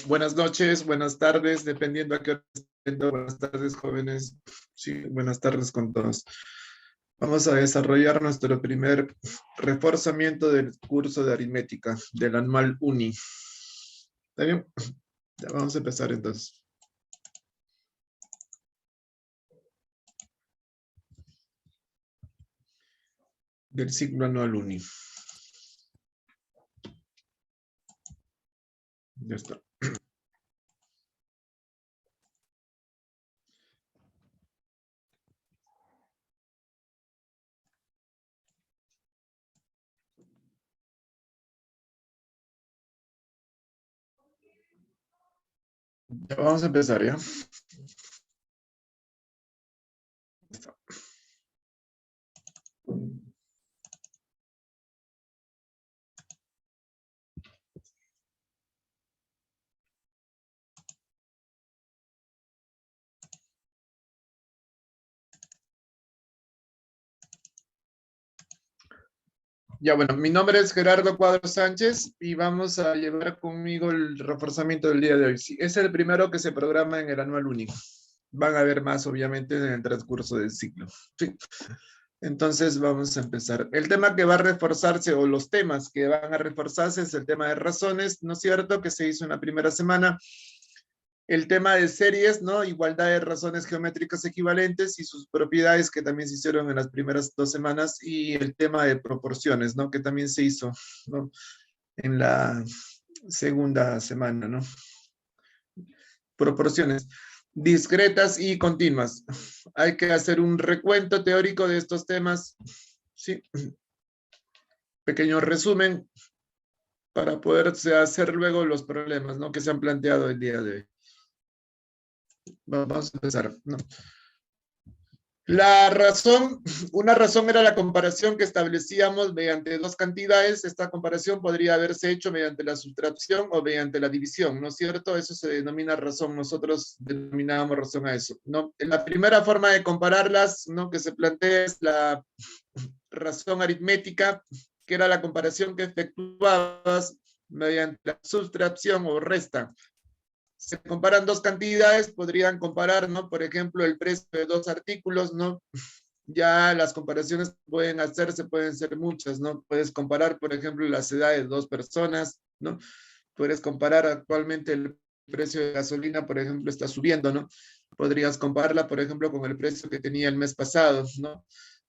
Buenas noches, buenas tardes, dependiendo a qué hora estén. Buenas tardes, jóvenes. Sí, buenas tardes con todos. Vamos a desarrollar nuestro primer reforzamiento del curso de aritmética del anual UNI. ¿Está bien? Ya vamos a empezar entonces. Del ciclo anual UNI. Ya está. Ya vamos a empezar, ¿ya? Está. Ya, bueno, mi nombre es Gerardo Cuadro Sánchez y vamos a llevar conmigo el reforzamiento del día de hoy. Sí, es el primero que se programa en el anual único. Van a haber más, obviamente, en el transcurso del ciclo. Sí. Entonces vamos a empezar. El tema que va a reforzarse, o los temas que van a reforzarse, es el tema de razones, ¿no es cierto?, que se hizo en la primera semana. El tema de series, ¿no? Igualdad de razones geométricas equivalentes y sus propiedades, que también se hicieron en las primeras 2 semanas. Y el tema de proporciones, ¿no? Que también se hizo, ¿no?, en la segunda semana, ¿no? Proporciones discretas y continuas. Hay que hacer un recuento teórico de estos temas. Sí. Pequeño resumen para poder hacer luego los problemas, ¿no?, que se han planteado el día de hoy. Vamos a empezar, ¿no? La razón, una razón era la comparación que establecíamos mediante dos cantidades. Esta comparación podría haberse hecho mediante la sustracción o mediante la división, ¿no es cierto? Eso se denomina razón. Nosotros denominábamos razón a eso, ¿no? La primera forma de compararlas, ¿no?, que se plantea es la razón aritmética, que era la comparación que efectuabas mediante la sustracción o resta. Se comparan dos cantidades, podrían comparar, ¿no?, por ejemplo, el precio de dos artículos, ¿no? Ya las comparaciones pueden hacerse, pueden ser muchas, ¿no? Puedes comparar, por ejemplo, las edades de dos personas, ¿no? Puedes comparar actualmente el precio de gasolina, por ejemplo, está subiendo, ¿no? Podrías compararla, por ejemplo, con el precio que tenía el mes pasado, ¿no?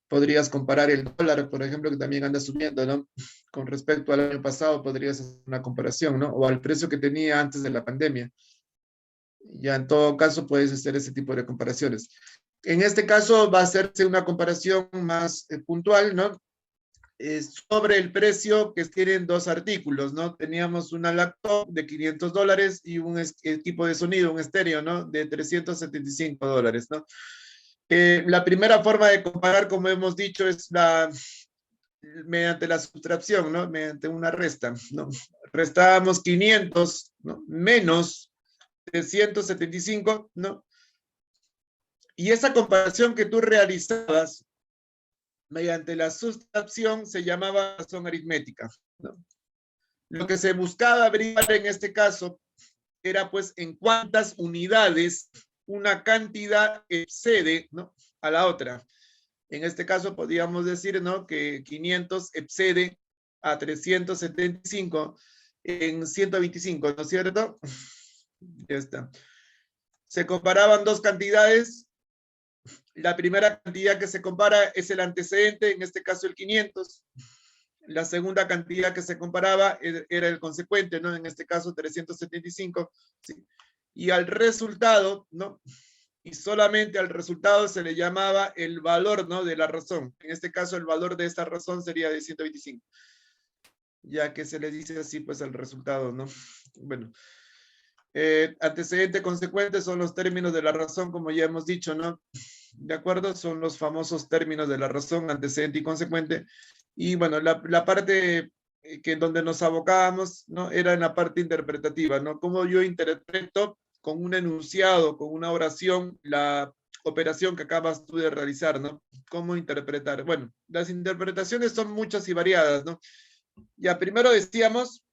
Podrías comparar el dólar, por ejemplo, que también anda subiendo, ¿no? Con respecto al año pasado, podrías hacer una comparación, ¿no? O al precio que tenía antes de la pandemia. Ya en todo caso puedes hacer ese tipo de comparaciones. En este caso va a hacerse una comparación más puntual, ¿no? Sobre el precio que tienen dos artículos, ¿no? Teníamos una laptop de $500 y un equipo de sonido, un estéreo, ¿no?, de $375, ¿no? La primera forma de comparar, como hemos dicho, es mediante la sustracción, ¿no? Mediante una resta, ¿no? Restábamos 500, ¿no?, menos 375, ¿no? Y esa comparación que tú realizabas mediante la sustracción se llamaba razón aritmética, ¿no? Lo que se buscaba averiguar en este caso era, pues, en cuántas unidades una cantidad excede, ¿no?, a la otra. En este caso podríamos decir, ¿no?, que 500 excede a 375 en 125, ¿no es cierto? Ya está. Se comparaban dos cantidades. La primera cantidad que se compara es el antecedente, en este caso el 500. La segunda cantidad que se comparaba era el consecuente, ¿no? En este caso 375. ¿Sí? Y al resultado, ¿no?, y solamente al resultado se le llamaba el valor, ¿no?, de la razón. En este caso el valor de esta razón sería de 125. Ya que se le dice así, pues, al resultado, ¿no? Bueno. Antecedente, consecuente son los términos de la razón, como ya hemos dicho, ¿no? ¿De acuerdo? Son los famosos términos de la razón, antecedente y consecuente. Y bueno, la parte que donde nos abocábamos, ¿no?, era en la parte interpretativa, ¿no? Cómo yo interpreto con un enunciado, con una oración, la operación que acabas tú de realizar, ¿no? ¿Cómo interpretar? Bueno, las interpretaciones son muchas y variadas, ¿no? Ya primero decíamos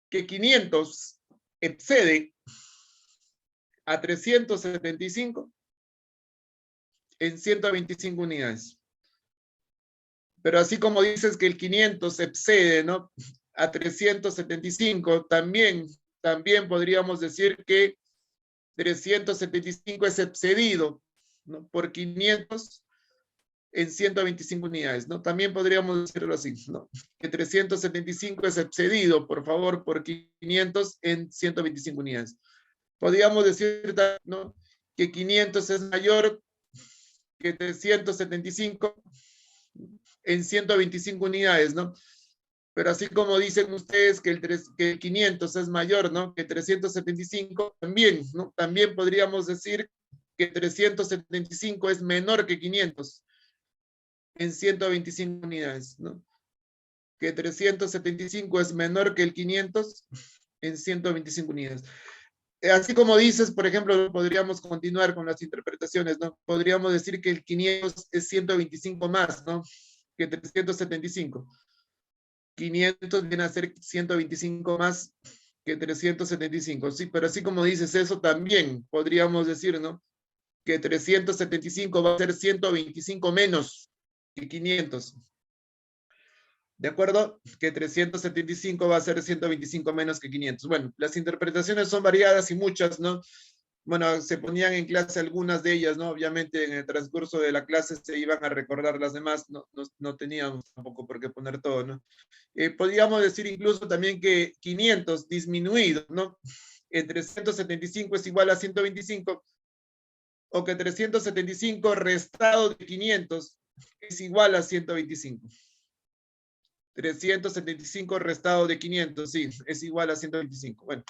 que 500 excede a 375 en 125 unidades. Pero así como dices que el 500 excede, ¿no?, a 375, también podríamos decir que 375 es excedido, ¿no?, por 500 en 125 unidades, ¿no? También podríamos decirlo así, ¿no?, que 375 es excedido, por favor, por 500 en 125 unidades. Podríamos decir, ¿no?, que 500 es mayor que 375 en 125 unidades, ¿no? Pero así como dicen ustedes que el 500 es mayor, ¿no?, que 375, también, ¿no?, también podríamos decir que 375 es menor que 500 en 125 unidades, ¿no? Que 375 es menor que el 500 en 125 unidades. Así como dices, por ejemplo, podríamos continuar con las interpretaciones, ¿no? Podríamos decir que el 500 es 125 más, ¿no?, que 375. 500 viene a ser 125 más que 375, sí, pero así como dices eso, también podríamos decir, ¿no?, que 375 va a ser 125 menos que 500. ¿De acuerdo? Que 375 va a ser 125 menos que 500. Bueno, las interpretaciones son variadas y muchas, ¿no? Bueno, se ponían en clase algunas de ellas, ¿no? Obviamente en el transcurso de la clase se iban a recordar las demás, no teníamos tampoco por qué poner todo, ¿no? Podríamos decir incluso también que 500 disminuido, ¿no?, entre 175 es igual a 125, o que 375 restado de 500 es igual a 125. 375 restado de 500, sí, es igual a 125. Bueno,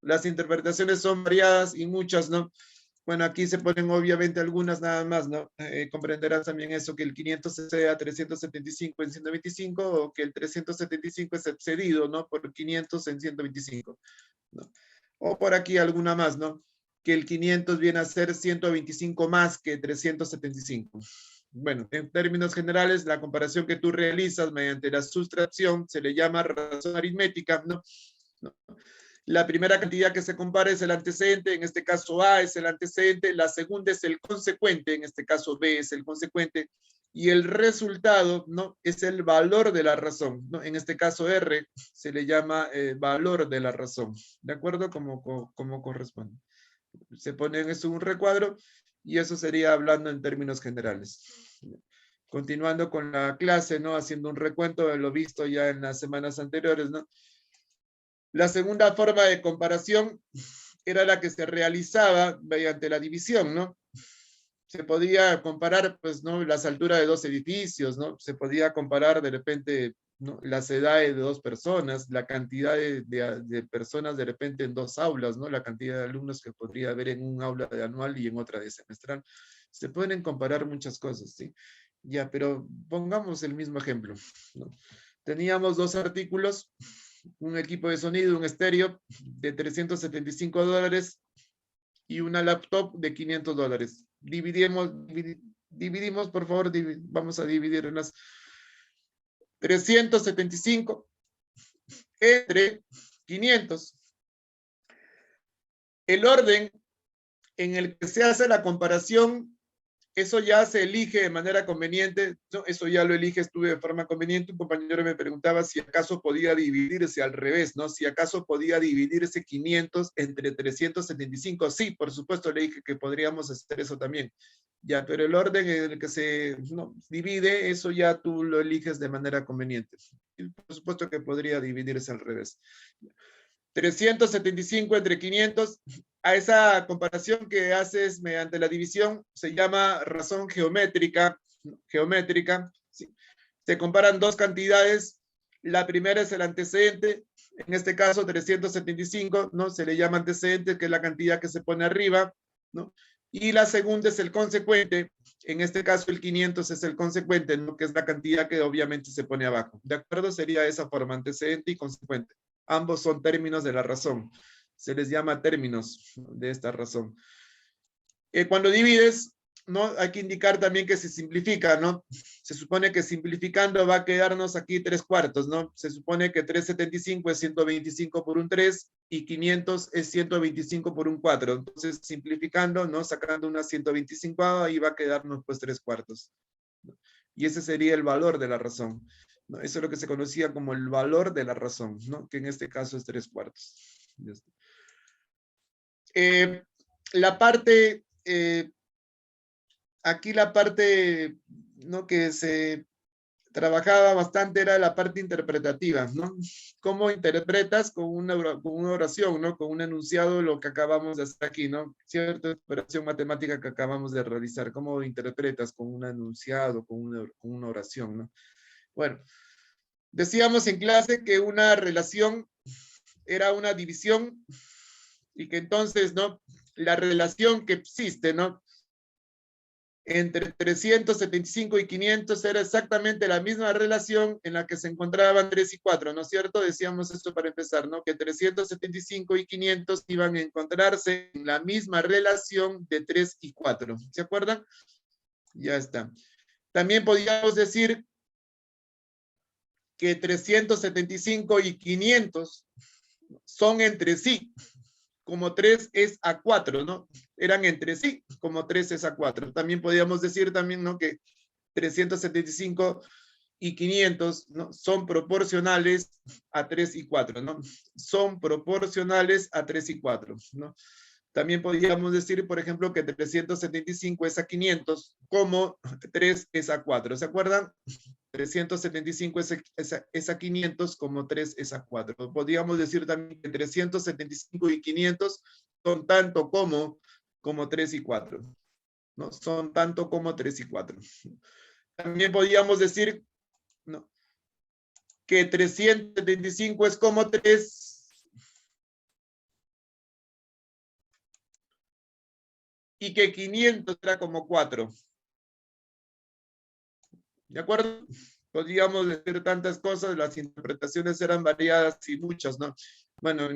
las interpretaciones son variadas y muchas, ¿no? Bueno, aquí se ponen obviamente algunas nada más, ¿no? Comprenderás también eso, que el 500 excede a 375 en 125, o que el 375 es excedido, ¿no?, por 500 en 125, ¿no? O por aquí alguna más, ¿no?, que el 500 viene a ser 125 más que 375. Bueno, en términos generales, la comparación que tú realizas mediante la sustracción se le llama razón aritmética, ¿no? La primera cantidad que se compara es el antecedente, en este caso A es el antecedente, la segunda es el consecuente, en este caso B es el consecuente, y el resultado, ¿no?, es el valor de la razón, ¿no? En este caso R se le llama valor de la razón, ¿de acuerdo? Como corresponde. Se pone en eso un recuadro y eso sería hablando en términos generales. Continuando con la clase, ¿no?, haciendo un recuento de lo visto ya en las semanas anteriores, ¿no? La segunda forma de comparación era la que se realizaba mediante la división, ¿no? Se podía comparar, pues, ¿no?, las alturas de dos edificios, ¿no? Se podía comparar de repente, ¿no?, las edades de dos personas, la cantidad de personas de repente en dos aulas, ¿no? La cantidad de alumnos que podría haber en un aula de anual y en otra de semestral. Se pueden comparar muchas cosas, ¿sí? Ya, pero pongamos el mismo ejemplo, ¿no? Teníamos dos artículos, un equipo de sonido, un estéreo de $375 y una laptop de $500. Dividimos, por favor, vamos a dividir unas 375 entre 500. El orden en el que se hace la comparación, eso ya se elige de manera conveniente, ¿no? Eso ya lo eliges tú de forma conveniente. Un compañero me preguntaba si acaso podía dividirse al revés, ¿no? Si acaso podía dividirse 500 entre 375. Sí, por supuesto, le dije que podríamos hacer eso también. Ya, pero el orden en el que se divide, eso ya tú lo eliges de manera conveniente. Y por supuesto que podría dividirse al revés. 375 entre 500, a esa comparación que haces mediante la división se llama razón geométrica. ¿Sí? Se comparan dos cantidades, la primera es el antecedente, en este caso 375, ¿no? Se le llama antecedente, que es la cantidad que se pone arriba, ¿no? Y la segunda es el consecuente, en este caso el 500 es el consecuente, ¿no?, que es la cantidad que obviamente se pone abajo. ¿De acuerdo? Sería esa forma, antecedente y consecuente. Ambos son términos de la razón. Se les llama términos de esta razón. Cuando divides, ¿no? Hay que indicar también que se simplifica, ¿no? Se supone que simplificando va a quedarnos aquí 3/4, ¿no? Se supone que 375 es 125 por un 3 y 500 es 125 por un 4. Entonces, simplificando, ¿no? Sacando una 125, ahí va a quedarnos pues 3/4. ¿No? Y ese sería el valor de la razón, ¿no? Eso es lo que se conocía como el valor de la razón, ¿no? Que en este caso es 3/4. La parte... aquí la parte, ¿no? Que se trabajaba bastante era la parte interpretativa, ¿no? ¿Cómo interpretas con una oración, ¿no? Con un enunciado lo que acabamos de hacer aquí, ¿no? Cierta operación matemática que acabamos de realizar. ¿Cómo interpretas con un enunciado, con una oración, ¿no? Bueno, decíamos en clase que una relación era una división y que entonces, ¿no? La relación que existe, ¿no? Entre 375 y 500 era exactamente la misma relación en la que se encontraban 3 y 4, ¿no es cierto? Decíamos esto para empezar, ¿no? Que 375 y 500 iban a encontrarse en la misma relación de 3 y 4. ¿Se acuerdan? Ya está. También podríamos decir que 375 y 500 son entre sí, como 3 es a 4, ¿no? Eran entre sí, como 3 es a 4. También podríamos decir también, ¿no? Que 375 y 500, ¿no? Son proporcionales a 3 y 4, ¿no? Son proporcionales a 3 y 4, ¿no? También podríamos decir, por ejemplo, que 375 es a 500, como 3 es a 4. ¿Se acuerdan? 375 es a 500, como 3 es a 4. Podríamos decir también que 375 y 500 son tanto como 3 y 4, ¿no? Son tanto como 3 y 4. También podríamos decir, ¿no? Que 375 es como 3 y que 500 era como 4. ¿De acuerdo? Podríamos decir tantas cosas, las interpretaciones eran variadas y muchas, ¿no? Bueno,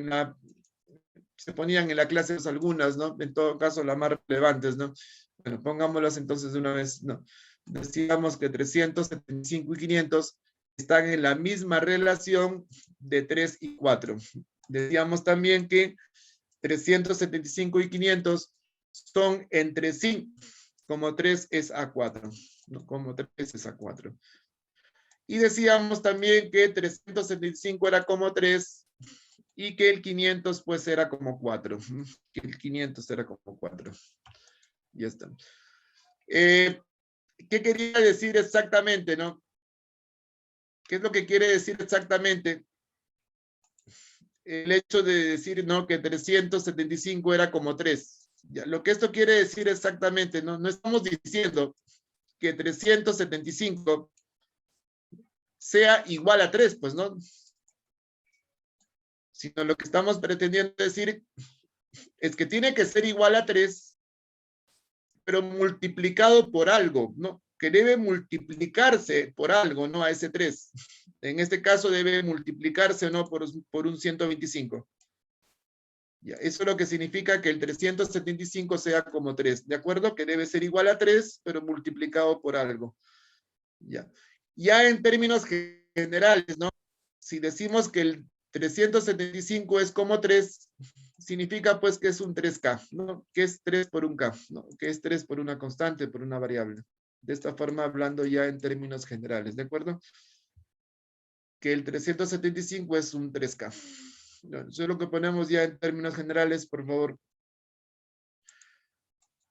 se ponían en la clase algunas, ¿no? En todo caso, las más relevantes, ¿no? Bueno, pongámoslas entonces de una vez, ¿no? Decíamos que 375 y 500 están en la misma relación de 3 y 4. Decíamos también que 375 y 500 son entre sí, como 3 es a 4, ¿no? Como 3 es a 4. Y decíamos también que 375 era como 3 y que el 500 pues era como 4. Que el 500 era como 4. Ya está. ¿Qué quería decir exactamente, no? ¿Qué es lo que quiere decir exactamente? El hecho de decir, ¿no? Que 375 era como 3. Ya, lo que esto quiere decir exactamente, ¿no? No estamos diciendo que 375 sea igual a 3, pues, ¿no? Sino lo que estamos pretendiendo decir es que tiene que ser igual a 3, pero multiplicado por algo, ¿no? Que debe multiplicarse por algo, ¿no? A ese 3. En este caso debe multiplicarse, ¿no? Por un 125. Ya, eso es lo que significa que el 375 sea como 3, ¿de acuerdo? Que debe ser igual a 3, pero multiplicado por algo. Ya, ya en términos generales, ¿no? Si decimos que el 375 es como 3, significa pues que es un 3K, ¿no? Que es 3 por un K, ¿no? Que es 3 por una constante, por una variable. De esta forma, hablando ya en términos generales, ¿de acuerdo? Que el 375 es un 3K. Eso es lo que ponemos ya en términos generales, por favor.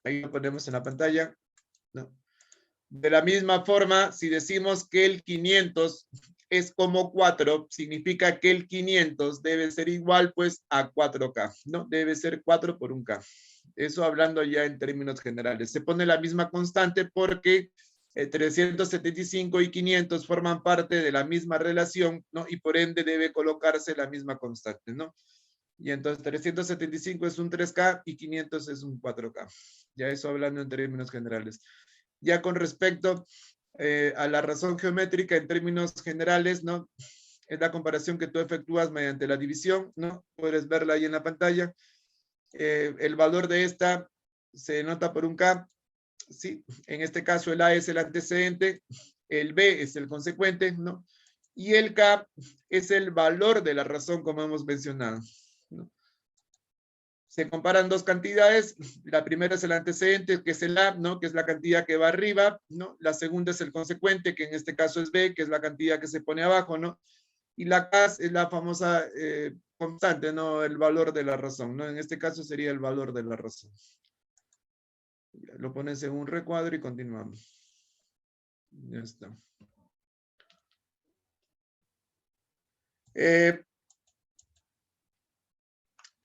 Ahí lo ponemos en la pantalla, ¿no? De la misma forma, si decimos que el 500 es como 4, significa que el 500 debe ser igual pues a 4K, ¿no? Debe ser 4 por un K. Eso hablando ya en términos generales. Se pone la misma constante porque 375 y 500 forman parte de la misma relación, ¿no? Y por ende debe colocarse la misma constante, ¿no? Y entonces 375 es un 3K y 500 es un 4K. Ya eso hablando en términos generales. Ya con respecto a la razón geométrica en términos generales, ¿no? Es la comparación que tú efectúas mediante la división, ¿no? Puedes verla ahí en la pantalla. El valor de esta se denota por un K ¿sí? En este caso el A es el antecedente, el B es el consecuente, ¿no? Y el K es el valor de la razón, como hemos mencionado, ¿no? Se comparan dos cantidades, la primera es el antecedente, que es el A, ¿no? Que es la cantidad que va arriba, ¿no? La segunda es el consecuente, que en este caso es B, que es la cantidad que se pone abajo, ¿no? Y la K es la famosa constante, ¿no? El valor de la razón, ¿no? En este caso sería el valor de la razón. Lo pones en un recuadro y continuamos. Ya está.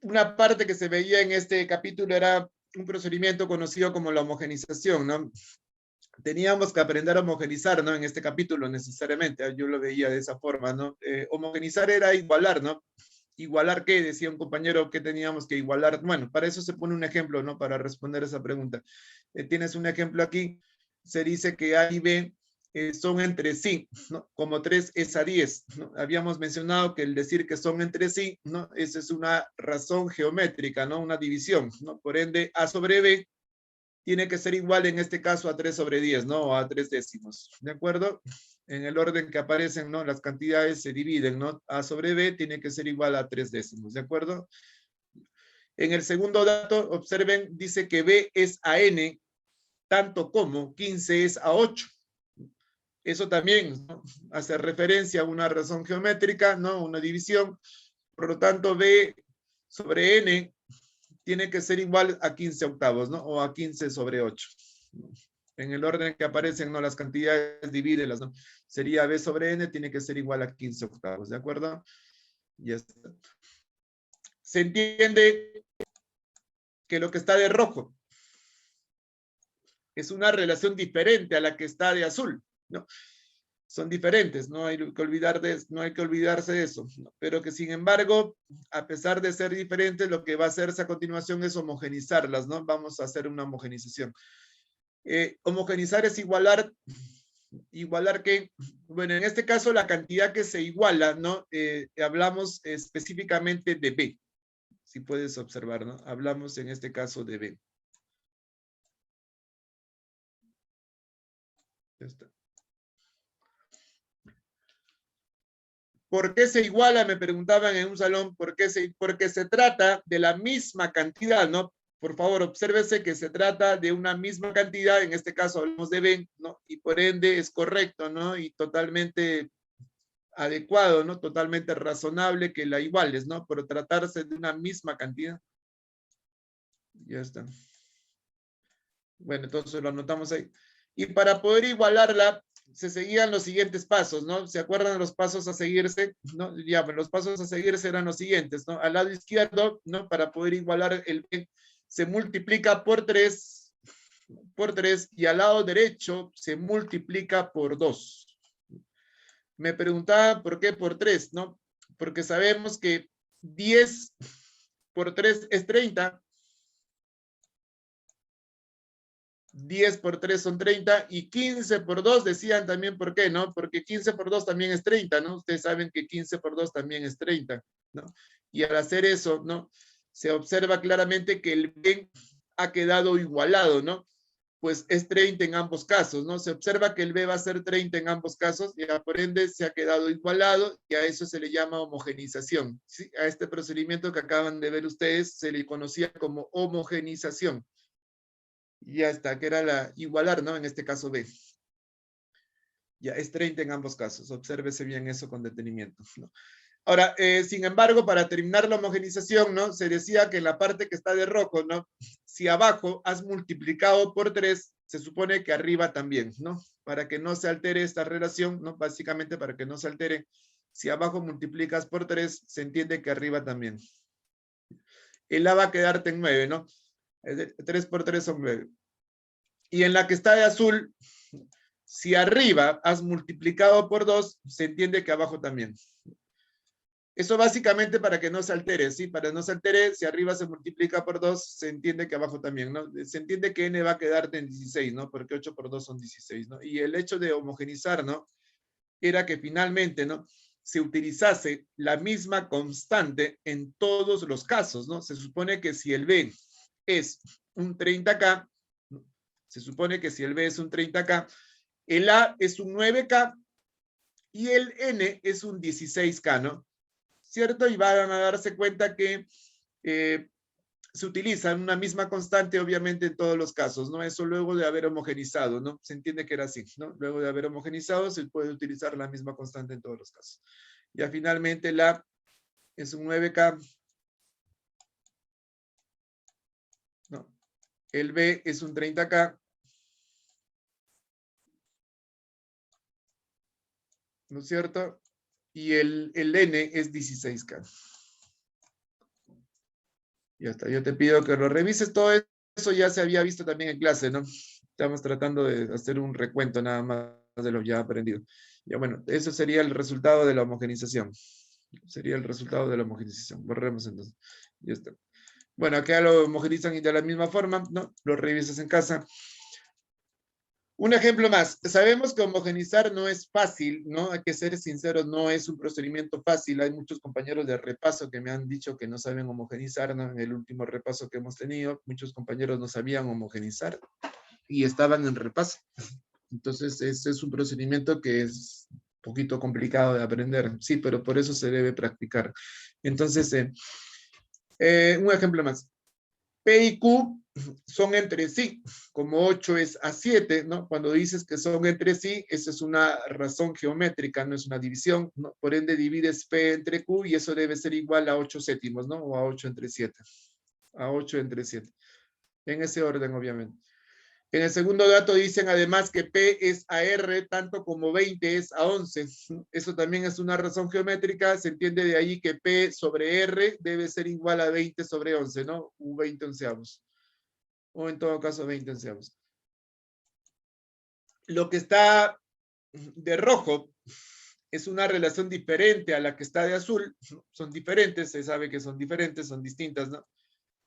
Una parte que se veía en este capítulo era un procedimiento conocido como la homogenización, ¿no? Teníamos que aprender a homogenizar, ¿no? En este capítulo necesariamente, yo lo veía de esa forma, ¿no? Homogenizar era igualar, ¿no? ¿Igualar qué? Decía un compañero que teníamos que igualar. Bueno, para eso se pone un ejemplo, ¿no? Para responder esa pregunta. Tienes un ejemplo aquí, se dice que A y B son entre sí, ¿no? Como 3 es a 10, ¿no? Habíamos mencionado que el decir que son entre sí, ¿no? Esa es una razón geométrica, ¿no? Una división, ¿no? Por ende, A sobre B tiene que ser igual en este caso a 3 sobre 10, ¿no? O a 3 décimos, ¿de acuerdo? En el orden que aparecen, ¿no? Las cantidades se dividen, ¿no? A sobre B tiene que ser igual a 3 décimos, ¿de acuerdo? En el segundo dato, observen, dice que B es a N, tanto como 15 es a 8. Eso también, ¿no? Hace referencia a una razón geométrica, ¿no? Una división. Por lo tanto, B sobre N tiene que ser igual a 15 octavos, ¿no? O a 15 sobre 8. En el orden que aparecen, ¿no? Las cantidades, divídelas, ¿no? Sería B sobre N, tiene que ser igual a 15 octavos, ¿de acuerdo? Ya está. Se entiende que lo que está de rojo es una relación diferente a la que está de azul, ¿no? Son diferentes, no hay que olvidarse de eso, ¿no? Pero que sin embargo, a pesar de ser diferentes, lo que va a hacerse a continuación es homogenizarlas, ¿no? Vamos a hacer una homogenización. Homogenizar es igualar que, bueno, en este caso la cantidad que se iguala, ¿no? Hablamos específicamente de B, si puedes observar, ¿no? Hablamos en este caso de B. Ya está. ¿Por qué se iguala? Me preguntaban en un salón, porque se trata de la misma cantidad, ¿no? Por favor, obsérvese que se trata de una misma cantidad, en este caso hablamos de B, ¿no? Y por ende es correcto, ¿no? Y totalmente adecuado, ¿no? Totalmente razonable que la iguales, ¿no? Por tratarse de una misma cantidad. Ya está. Bueno, entonces lo anotamos ahí. Y para poder igualarla, se seguían los siguientes pasos, ¿no? ¿Se acuerdan de los pasos a seguirse? ¿No? Ya, pues los pasos a seguirse eran los siguientes, ¿no? Al lado izquierdo, ¿no? Para poder igualar el B, se multiplica por 3, y al lado derecho se multiplica por 2. Me preguntaba por qué por 3, ¿no? Porque sabemos que 10 por 3 es 30. 10 por 3 son 30 y 15 por 2 decían también por qué, ¿no? Porque 15 por 2 también es 30, ¿no? Ustedes saben que 15 por 2 también es 30, ¿no? Y al hacer eso, ¿no? Se observa claramente que el B ha quedado igualado, ¿no? Pues es 30 en ambos casos, ¿no? Se observa que el B va a ser 30 en ambos casos y por ende se ha quedado igualado y a eso se le llama homogenización, ¿sí? A este procedimiento que acaban de ver ustedes se le conocía como homogenización. Ya está, que era la igualar, ¿no? En este caso B. Ya, es 30 en ambos casos. Obsérvese bien eso con detenimiento, ¿no? Ahora, sin embargo, para terminar la homogenización, ¿no? Se decía que en la parte que está de rojo, ¿no? Si abajo has multiplicado por 3, se supone que arriba también, ¿no? Para que no se altere esta relación, ¿no? Básicamente para que no se altere. Si abajo multiplicas por 3, se entiende que arriba también. El A va a quedarte en 9, ¿no? 3 por 3 son 9. Y en la que está de azul, si arriba has multiplicado por 2, se entiende que abajo también. Eso básicamente para que no se altere, ¿sí? Para no se altere, si arriba se multiplica por 2, se entiende que abajo también, ¿no? Se entiende que n va a quedarte en 16, ¿no? Porque 8 por 2 son 16, ¿no? Y el hecho de homogenizar, ¿no? Era que finalmente, ¿no? Se utilizase la misma constante en todos los casos, ¿no? Se supone que si el B es un 30K, Se supone que si el B es un 30K, el A es un 9K y el N es un 16K, ¿no? ¿Cierto? Y van a darse cuenta que se utiliza una misma constante, obviamente, en todos los casos, ¿no? Eso luego de haber homogenizado, ¿no? Se entiende que era así, ¿no? Luego de haber homogenizado, se puede utilizar la misma constante en todos los casos. Ya finalmente la es un 9K, ¿no? El B es un 30K, ¿no es cierto? Y el N es 16K. Ya está, yo te pido que lo revises. Todo eso ya se había visto también en clase, ¿no? Estamos tratando de hacer un recuento nada más de lo ya aprendido. Ya bueno, eso sería el resultado de la homogenización. Sería el resultado de la homogenización. Borremos entonces. Ya está. Bueno, acá lo homogenizan de la misma forma, ¿no? Lo revisas en casa. Un ejemplo más. Sabemos que homogenizar no es fácil, ¿no? Hay que ser sinceros, no es un procedimiento fácil. Hay muchos compañeros de repaso que me han dicho que no saben homogenizar, ¿no? En el último repaso que hemos tenido, muchos compañeros no sabían homogenizar y estaban en repaso. Entonces, este es un procedimiento que es un poquito complicado de aprender, sí, pero por eso se debe practicar. Entonces, un ejemplo más. P y Q son entre sí, como 8 es a 7, ¿no? Cuando dices que son entre sí, esa es una razón geométrica, no es una división, ¿no? Por ende, divides P entre Q y eso debe ser igual a 8 séptimos, ¿no? O a 8 entre 7. A 8 entre 7. En ese orden, obviamente. En el segundo dato dicen además que P es a R tanto como 20 es a 11. Eso también es una razón geométrica. Se entiende de ahí que P sobre R debe ser igual a 20 sobre 11, ¿no? U 20 onceavos. O en todo caso 20 onceavos. Lo que está de rojo es una relación diferente a la que está de azul. Son diferentes, se sabe que son diferentes, son distintas, ¿no?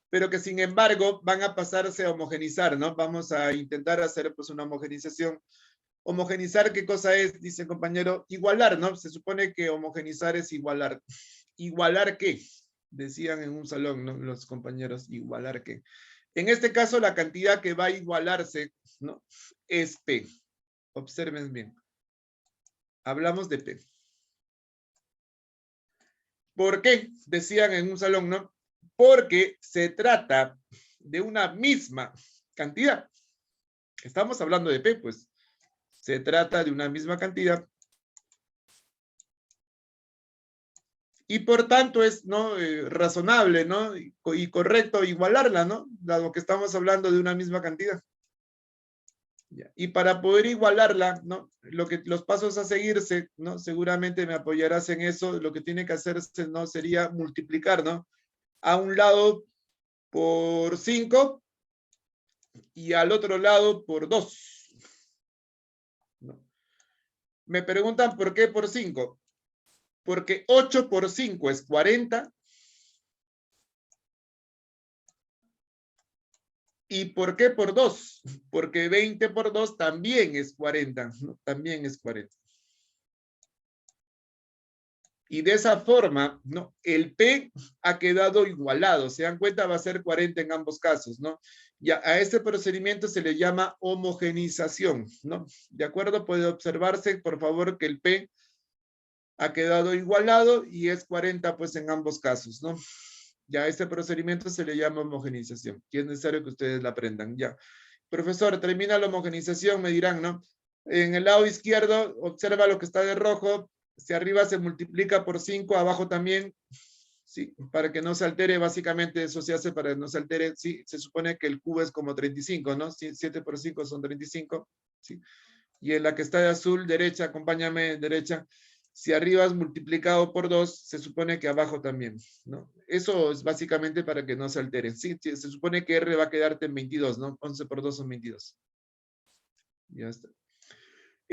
Pero que sin embargo van a pasarse a homogenizar, ¿no? Vamos a intentar hacer pues una homogenización. Homogenizar, ¿qué cosa es? Dice el compañero, igualar, ¿no? Se supone que homogenizar es igualar. ¿Igualar qué? Decían en un salón, ¿no? Los compañeros, ¿igualar qué? En este caso, la cantidad que va a igualarse, ¿no? Es P. Observen bien. Hablamos de P. ¿Por qué? Decían en un salón, ¿no? Porque se trata de una misma cantidad. Estamos hablando de P, pues. Se trata de una misma cantidad. Y por tanto es ¿no? Razonable, ¿no? Y correcto igualarla, ¿no? Dado que estamos hablando de una misma cantidad. Y para poder igualarla, ¿no? Los pasos a seguirse, ¿no? Seguramente me apoyarás en eso. Lo que tiene que hacerse, ¿no? Sería multiplicar, ¿no? A un lado por 5 y al otro lado por 2. ¿No? Me preguntan por qué por 5. Porque 8 por 5 es 40. ¿Y por qué por 2? Porque 20 por 2 también es 40, ¿no? También es 40. Y de esa forma, ¿no? El P ha quedado igualado. Se dan cuenta, va a ser 40 en ambos casos, ¿no? Ya a este procedimiento se le llama homogenización, ¿no? ¿De acuerdo? Puede observarse, por favor, que el P ha quedado igualado y es 40, pues, en ambos casos, ¿no? Ya a este procedimiento se le llama homogenización. Y es necesario que ustedes la aprendan, ya. Profesor, termina la homogenización, me dirán, ¿no? En el lado izquierdo, observa lo que está de rojo. Si arriba se multiplica por 5, abajo también, sí, para que no se altere, básicamente eso se hace para que no se altere, sí, se supone que el cubo es como 35, ¿no? 7 por 5 son 35, sí. Y en la que está de azul, derecha, acompáñame, derecha, si arriba es multiplicado por 2, se supone que abajo también, ¿no? Eso es básicamente para que no se altere. Sí, se supone que R va a quedarte en 22, ¿no? 11 por 2 son 22. Ya está.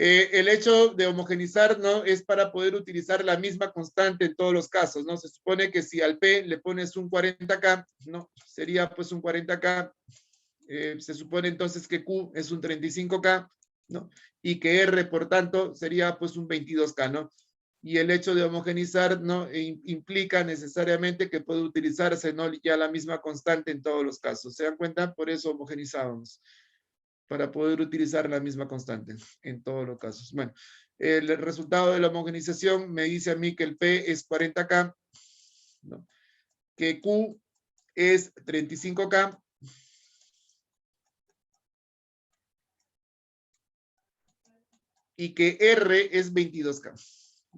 El hecho de homogenizar, ¿no? Es para poder utilizar la misma constante en todos los casos, ¿no? Se supone que si al P le pones un 40K, ¿no? Sería pues un 40K. Se supone entonces que Q es un 35K, ¿no? Y que R, por tanto, sería pues un 22K, ¿no? Y el hecho de homogenizar, ¿no? Implica necesariamente que puede utilizarse, ¿no? Ya la misma constante en todos los casos. ¿Se dan cuenta? Por eso homogenizábamos. para poder utilizar la misma constante en todos los casos. Bueno, el resultado de la homogenización me dice a mí que el P es 40K, ¿no? Que Q es 35K, y que R es 22K.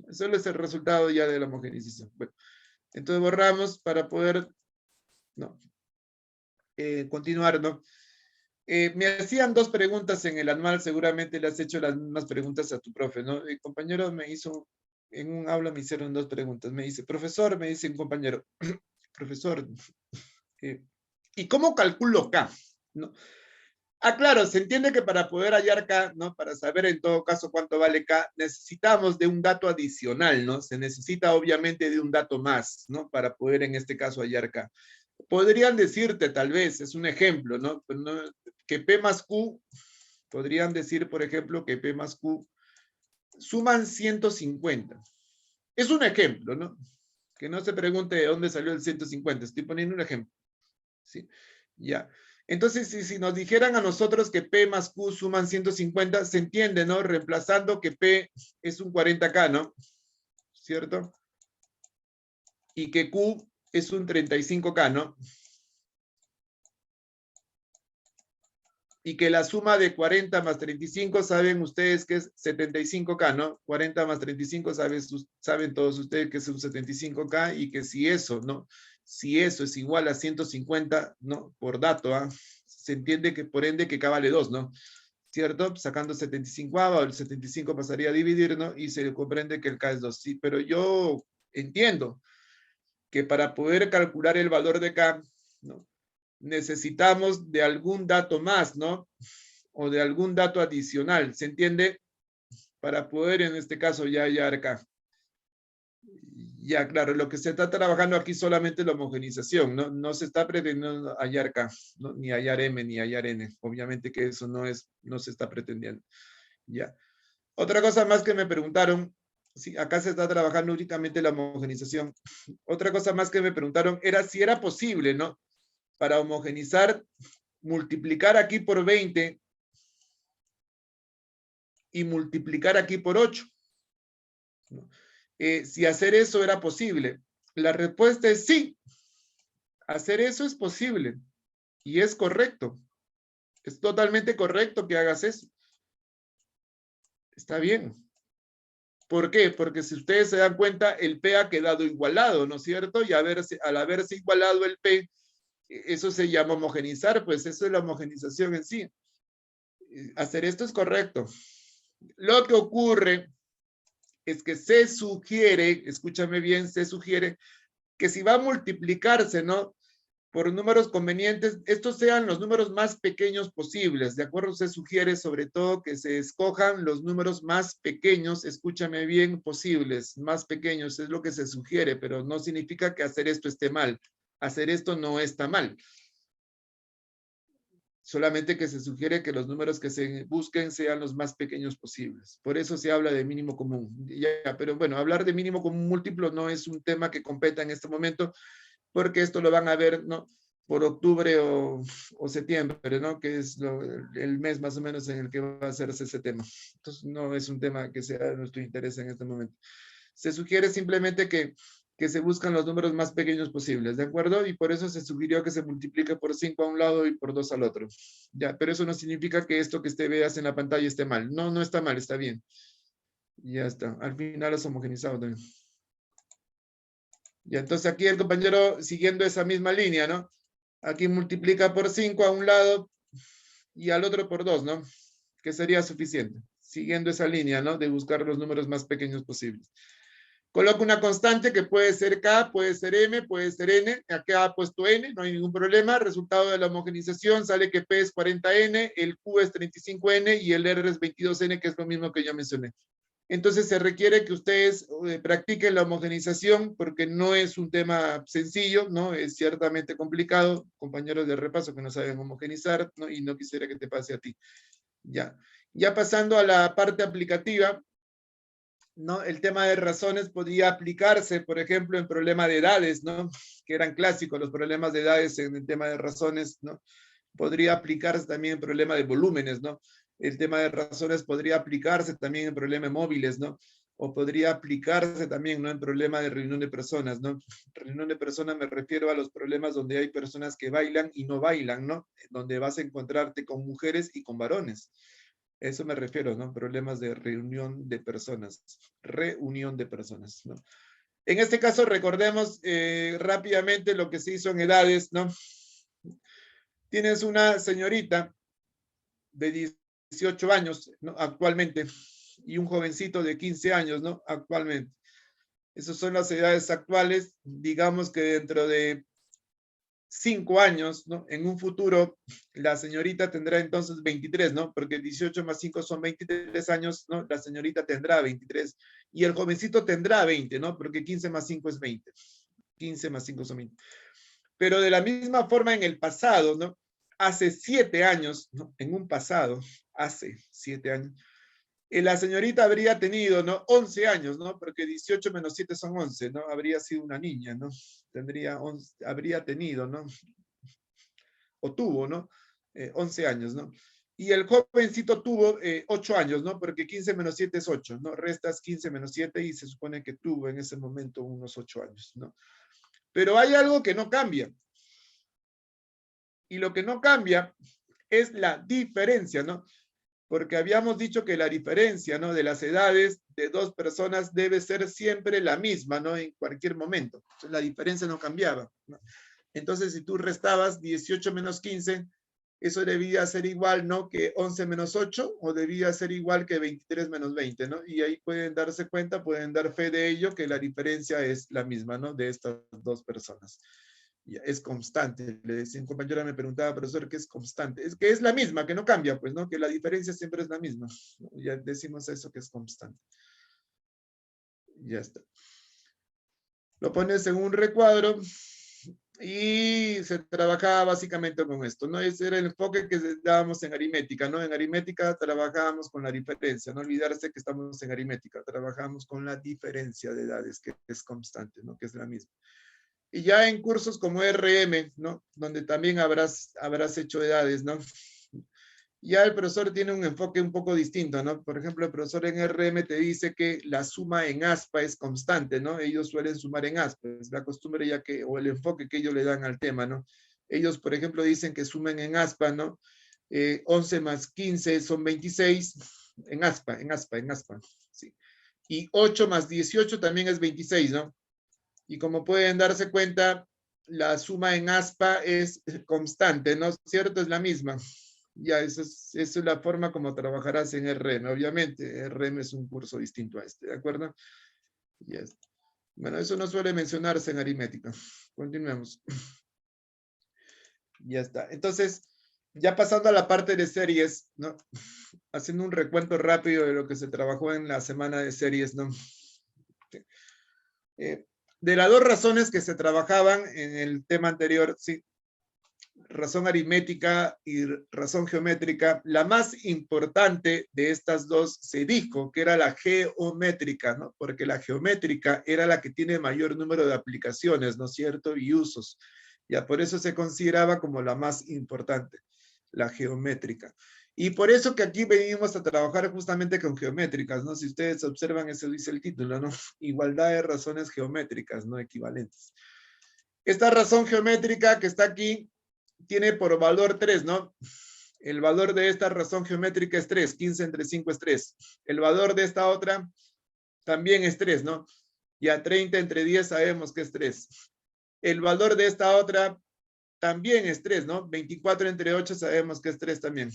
Eso es el resultado ya de la homogenización. Bueno, entonces borramos para poder continuar, ¿no? Me hacían dos preguntas en el anual, seguramente le has hecho las mismas preguntas a tu profe, ¿no? El compañero me hizo, en un aula me hicieron dos preguntas. Me dice, profesor, me dice un compañero, profesor, ¿y cómo calculo K? ¿No? Ah, claro, se entiende que para poder hallar K, ¿no? Para saber en todo caso cuánto vale K, necesitamos de un dato adicional, ¿no? Se necesita obviamente de un dato más, ¿no? Para poder en este caso hallar K. Podrían decirte, tal vez, es un ejemplo, ¿no? Que P más Q, podrían decir, por ejemplo, que P más Q suman 150. Es un ejemplo, ¿no? Que no se pregunte de dónde salió el 150, estoy poniendo un ejemplo. ¿Sí? Ya. Entonces, si nos dijeran a nosotros que P más Q suman 150, se entiende, ¿no? Reemplazando que P es un 40K, ¿no? ¿Cierto? Y que Q es un 35K, ¿no? Y que la suma de 40 más 35, saben ustedes que es 75K, ¿no? 40 más 35, saben todos ustedes que es un 75K, y que si eso, ¿no? Si eso es igual a 150, ¿no? Por dato, ¿ah? Se entiende que por ende que K vale 2, ¿no? ¿Cierto? Sacando 75, el 75 pasaría a dividir, ¿no? Y se comprende que el K es 2. Sí, pero yo entiendo que para poder calcular el valor de K, ¿no? Necesitamos de algún dato más, ¿no? O de algún dato adicional, ¿se entiende? Para poder, en este caso, ya hallar K. Ya, claro, lo que se está trabajando aquí solamente es la homogenización, ¿no? No se está pretendiendo hallar K, ¿no? Ni hallar M, ni hallar N. Obviamente que eso no se está pretendiendo. Ya. Otra cosa más que me preguntaron, sí, acá se está trabajando únicamente la homogenización. Otra cosa más que me preguntaron era si era posible, ¿no? Para homogenizar, multiplicar aquí por 20 y multiplicar aquí por 8. ¿No? Si hacer eso era posible. La respuesta es sí. Hacer eso es posible y es correcto. Es totalmente correcto que hagas eso. Está bien. ¿Por qué? Porque si ustedes se dan cuenta, el P ha quedado igualado, ¿no es cierto? Y al haberse igualado el P, eso se llama homogenizar, pues eso es la homogenización en sí. Hacer esto es correcto. Lo que ocurre es que se sugiere, escúchame bien, se sugiere que si va a multiplicarse, ¿no? Por números convenientes, estos sean los números más pequeños posibles, ¿de acuerdo? Se sugiere sobre todo que se escojan los números más pequeños, escúchame bien, posibles, más pequeños, es lo que se sugiere, pero no significa que hacer esto esté mal. Hacer esto no está mal. Solamente que se sugiere que los números que se busquen sean los más pequeños posibles. Por eso se habla de mínimo común. Ya, pero bueno, hablar de mínimo común múltiplo no es un tema que competa en este momento, porque esto lo van a ver, ¿no? Por octubre o septiembre, ¿no? Que es el mes más o menos en el que va a hacerse ese tema. Entonces, no es un tema que sea de nuestro interés en este momento. Se sugiere simplemente que se buscan los números más pequeños posibles, ¿de acuerdo? Y por eso se sugirió que se multiplique por 5 a un lado y por 2 al otro. Ya, pero eso no significa que esto que veas en la pantalla esté mal. No, no está mal, está bien. Ya está. Al final es homogenizado también. Ya, entonces aquí el compañero siguiendo esa misma línea, ¿no? Aquí multiplica por 5 a un lado y al otro por 2, ¿no? Que sería suficiente. Siguiendo esa línea, ¿no? De buscar los números más pequeños posibles. Coloco una constante que puede ser K, puede ser M, puede ser N. Acá ha puesto N, no hay ningún problema. Resultado de la homogenización sale que P es 40N, el Q es 35N y el R es 22N, que es lo mismo que ya mencioné. Entonces se requiere que ustedes practiquen la homogenización porque no es un tema sencillo, ¿no? Es ciertamente complicado. Compañeros de repaso que no saben homogenizar, ¿no? Y no quisiera que te pase a ti. Ya. Ya pasando a la parte aplicativa, ¿no? El tema de razones podría aplicarse, por ejemplo, en problema de edades, ¿no? Que eran clásicos los problemas de edades en el tema de razones, ¿no? podría aplicarse también en problema de volúmenes, ¿no? El tema de razones podría aplicarse también en problema de móviles, ¿no? O podría aplicarse también, ¿no? En problema de reunión de personas, ¿no? Reunión de personas me refiero a los problemas donde hay personas que bailan y no bailan, ¿no? Donde vas a encontrarte con mujeres y con varones. Eso me refiero, ¿no? Problemas de reunión de personas. Reunión de personas, ¿no? En este caso, recordemos rápidamente lo que se hizo en edades, ¿no? Tienes una señorita de 18 años, ¿no? Actualmente, y un jovencito de 15 años, ¿no? Actualmente. Esas son las edades actuales. Digamos que dentro de 5 años, ¿no? En un futuro, la señorita tendrá entonces 23, ¿no? Porque 18 más 5 son 23 años, ¿no? La señorita tendrá 23 y el jovencito tendrá 20, ¿no? Porque 15 más 5 es 20. 15 más 5 son 20. Pero de la misma forma en el pasado, ¿no? Hace 7 años, ¿no? En un pasado, hace 7 años, la señorita habría tenido, ¿no? 11 años, ¿no? Porque 18 menos 7 son 11, ¿no? Habría sido una niña, ¿no? Tendría 11, habría tenido, ¿no? O tuvo, ¿no? 11 años, ¿no? Y el jovencito tuvo 8 años, ¿no? Porque 15 menos 7 es 8, ¿no? Restas 15 menos 7 y se supone que tuvo en ese momento unos 8 años, ¿no? Pero hay algo que no cambia. Y lo que no cambia es la diferencia, ¿no? Porque habíamos dicho que la diferencia, ¿no? De las edades de dos personas debe ser siempre la misma, ¿no? En cualquier momento. Entonces, la diferencia no cambiaba, ¿no? Entonces, si tú restabas 18 menos 15, eso debía ser igual, ¿no? Que 11 menos 8, o debía ser igual que 23 menos 20, ¿no? Y ahí pueden darse cuenta, pueden dar fe de ello, que la diferencia es la misma, ¿no? De estas dos personas. Es constante. Le decía, un compañero me preguntaba, profesor, ¿qué es constante? Es que es la misma, que no cambia, pues, ¿no? Que la diferencia siempre es la misma. Ya decimos eso, que es constante. Ya está. Lo pones en un recuadro y se trabajaba básicamente con esto, ¿no? Ese era el enfoque que dábamos en aritmética, ¿no? En aritmética trabajábamos con la diferencia, no olvidarse que estamos en aritmética, trabajamos con la diferencia de edades, que es constante, ¿no? Que es la misma. Y ya en cursos como RM, ¿no? Donde también habrás hecho edades, ¿no? Ya el profesor tiene un enfoque un poco distinto, ¿no? Por ejemplo, el profesor en RM te dice que la suma en aspa es constante, ¿no? Ellos suelen sumar en aspa, es la costumbre ya que, o el enfoque que ellos le dan al tema, ¿no? Ellos, por ejemplo, dicen que sumen en aspa, ¿no? 11 más 15 son 26, en aspa, sí. Y 8 más 18 también es 26, ¿no? Y como pueden darse cuenta, la suma en aspa es constante, ¿no es cierto? Es la misma. Ya, esa es la forma como trabajarás en RM. Obviamente, RM es un curso distinto a este, ¿de acuerdo? Yes. Bueno, eso no suele mencionarse en aritmética. Continuemos. Ya está. Entonces, ya pasando a la parte de series, ¿no? Haciendo un recuento rápido de lo que se trabajó en la semana de series, ¿no? De las dos razones que se trabajaban en el tema anterior, sí, razón aritmética y razón geométrica, la más importante de estas dos se dijo que era la geométrica, ¿no? Porque la geométrica era la que tiene mayor número de aplicaciones, ¿no es cierto? Y usos. Ya por eso se consideraba como la más importante, la geométrica. Y por eso que aquí venimos a trabajar justamente con geométricas, ¿no? Si ustedes observan, eso dice el título, ¿no? Igualdad de razones geométricas, no equivalentes. Esta razón geométrica que está aquí tiene por valor 3, ¿no? El valor de esta razón geométrica es 3, 15 entre 5 es 3. El valor de esta otra también es 3, ¿no? Y a 30 entre 10 sabemos que es 3. El valor de esta otra también es 3, ¿no? 24 entre 8 sabemos que es 3 también.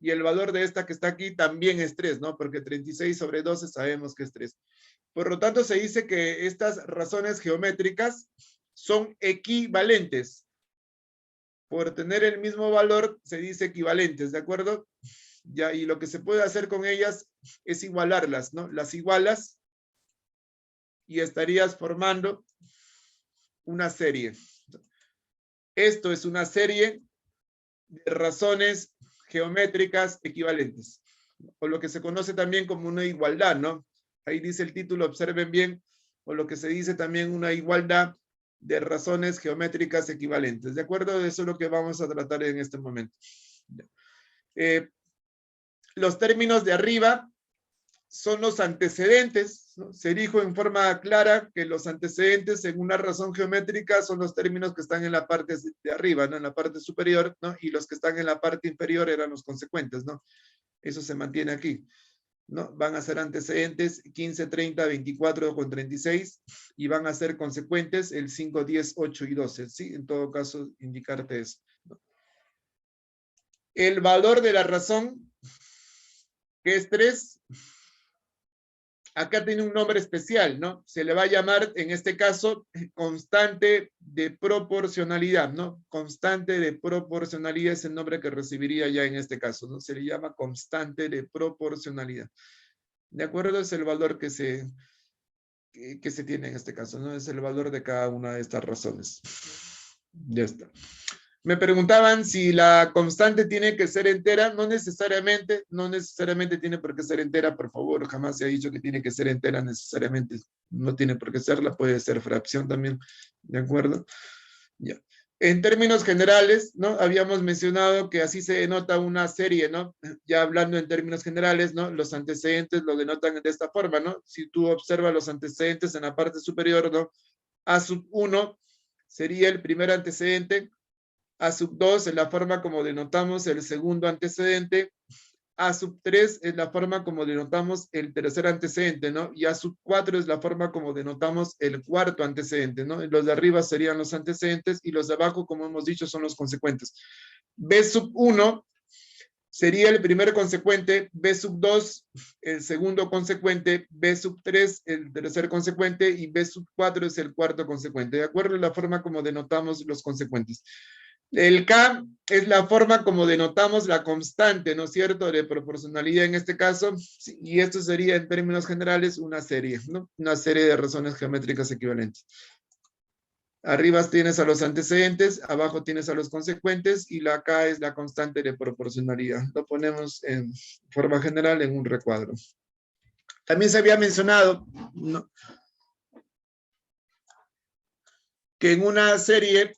Y el valor de esta que está aquí también es 3, ¿no? Porque 36 sobre 12 sabemos que es 3. Por lo tanto, se dice que estas razones geométricas son equivalentes. Por tener el mismo valor, se dice equivalentes, ¿de acuerdo? Ya, y lo que se puede hacer con ellas es igualarlas, ¿no? Las igualas y estarías formando una serie. Esto es una serie de razones geométricas equivalentes, o lo que se conoce también como una igualdad, ¿no? Ahí dice el título, observen bien, o lo que se dice también una igualdad de razones geométricas equivalentes. ¿De acuerdo? Eso es lo que vamos a tratar en este momento. Los términos de arriba son los antecedentes, ¿no? Se dijo en forma clara que los antecedentes en una razón geométrica son los términos que están en la parte de arriba, ¿no? En la parte superior, ¿no? Y los que están en la parte inferior eran los consecuentes, ¿no? Eso se mantiene aquí, ¿no? Van a ser antecedentes 15, 30, 24 con 36 y van a ser consecuentes el 5, 10, 8 y 12, ¿sí? En todo caso, indicarte eso, ¿no? El valor de la razón, que es 3, acá tiene un nombre especial, ¿no? Se le va a llamar, en este caso, constante de proporcionalidad, ¿no? Constante de proporcionalidad es el nombre que recibiría ya en este caso, ¿no? Se le llama constante de proporcionalidad. ¿De acuerdo? Es el valor que se tiene en este caso, ¿no? Es el valor de cada una de estas razones. Ya está. Me preguntaban si la constante tiene que ser entera. No necesariamente tiene por qué ser entera, por favor. Jamás se ha dicho que tiene que ser entera necesariamente. No tiene por qué serla, puede ser fracción también. ¿De acuerdo? Ya. En términos generales, ¿no? Habíamos mencionado que así se denota una serie, ¿no? Ya hablando en términos generales, ¿no? Los antecedentes lo denotan de esta forma, ¿no? Si tú observas los antecedentes en la parte superior, ¿no? A sub 1 sería el primer antecedente. A sub 2 es la forma como denotamos el segundo antecedente. A sub 3 es la forma como denotamos el tercer antecedente, ¿no? Y A sub 4 es la forma como denotamos el cuarto antecedente, ¿no? Los de arriba serían los antecedentes y los de abajo, como hemos dicho, son los consecuentes. B sub 1 sería el primer consecuente, B sub 2 el segundo consecuente, B sub 3 el tercer consecuente y B sub 4 es el cuarto consecuente. ¿De acuerdo? La forma como denotamos los consecuentes. El K es la forma como denotamos la constante, ¿no es cierto?, de proporcionalidad en este caso, y esto sería en términos generales una serie, ¿no? Una serie de razones geométricas equivalentes. Arriba tienes a los antecedentes, abajo tienes a los consecuentes, y la K es la constante de proporcionalidad. Lo ponemos en forma general en un recuadro. También se había mencionado, ¿no?, que en una serie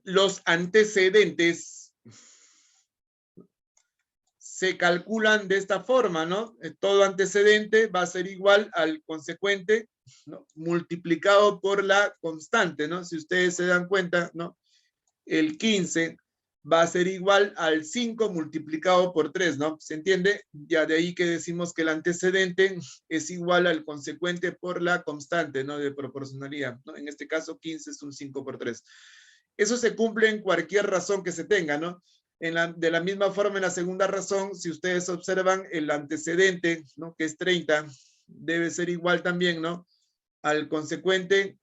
los antecedentes se calculan de esta forma, ¿no? Todo antecedente va a ser igual al consecuente, ¿no?, multiplicado por la constante, ¿no? Si ustedes se dan cuenta, ¿no?, el 15 va a ser igual al 5 multiplicado por 3, ¿no? ¿Se entiende? Ya de ahí que decimos que el antecedente es igual al consecuente por la constante, ¿no?, de proporcionalidad, ¿no? En este caso, 15 es un 5 por 3. Eso se cumple en cualquier razón que se tenga, ¿no? De la misma forma, en la segunda razón, si ustedes observan el antecedente, ¿no?, que es 30, debe ser igual también, ¿no?, al consecuente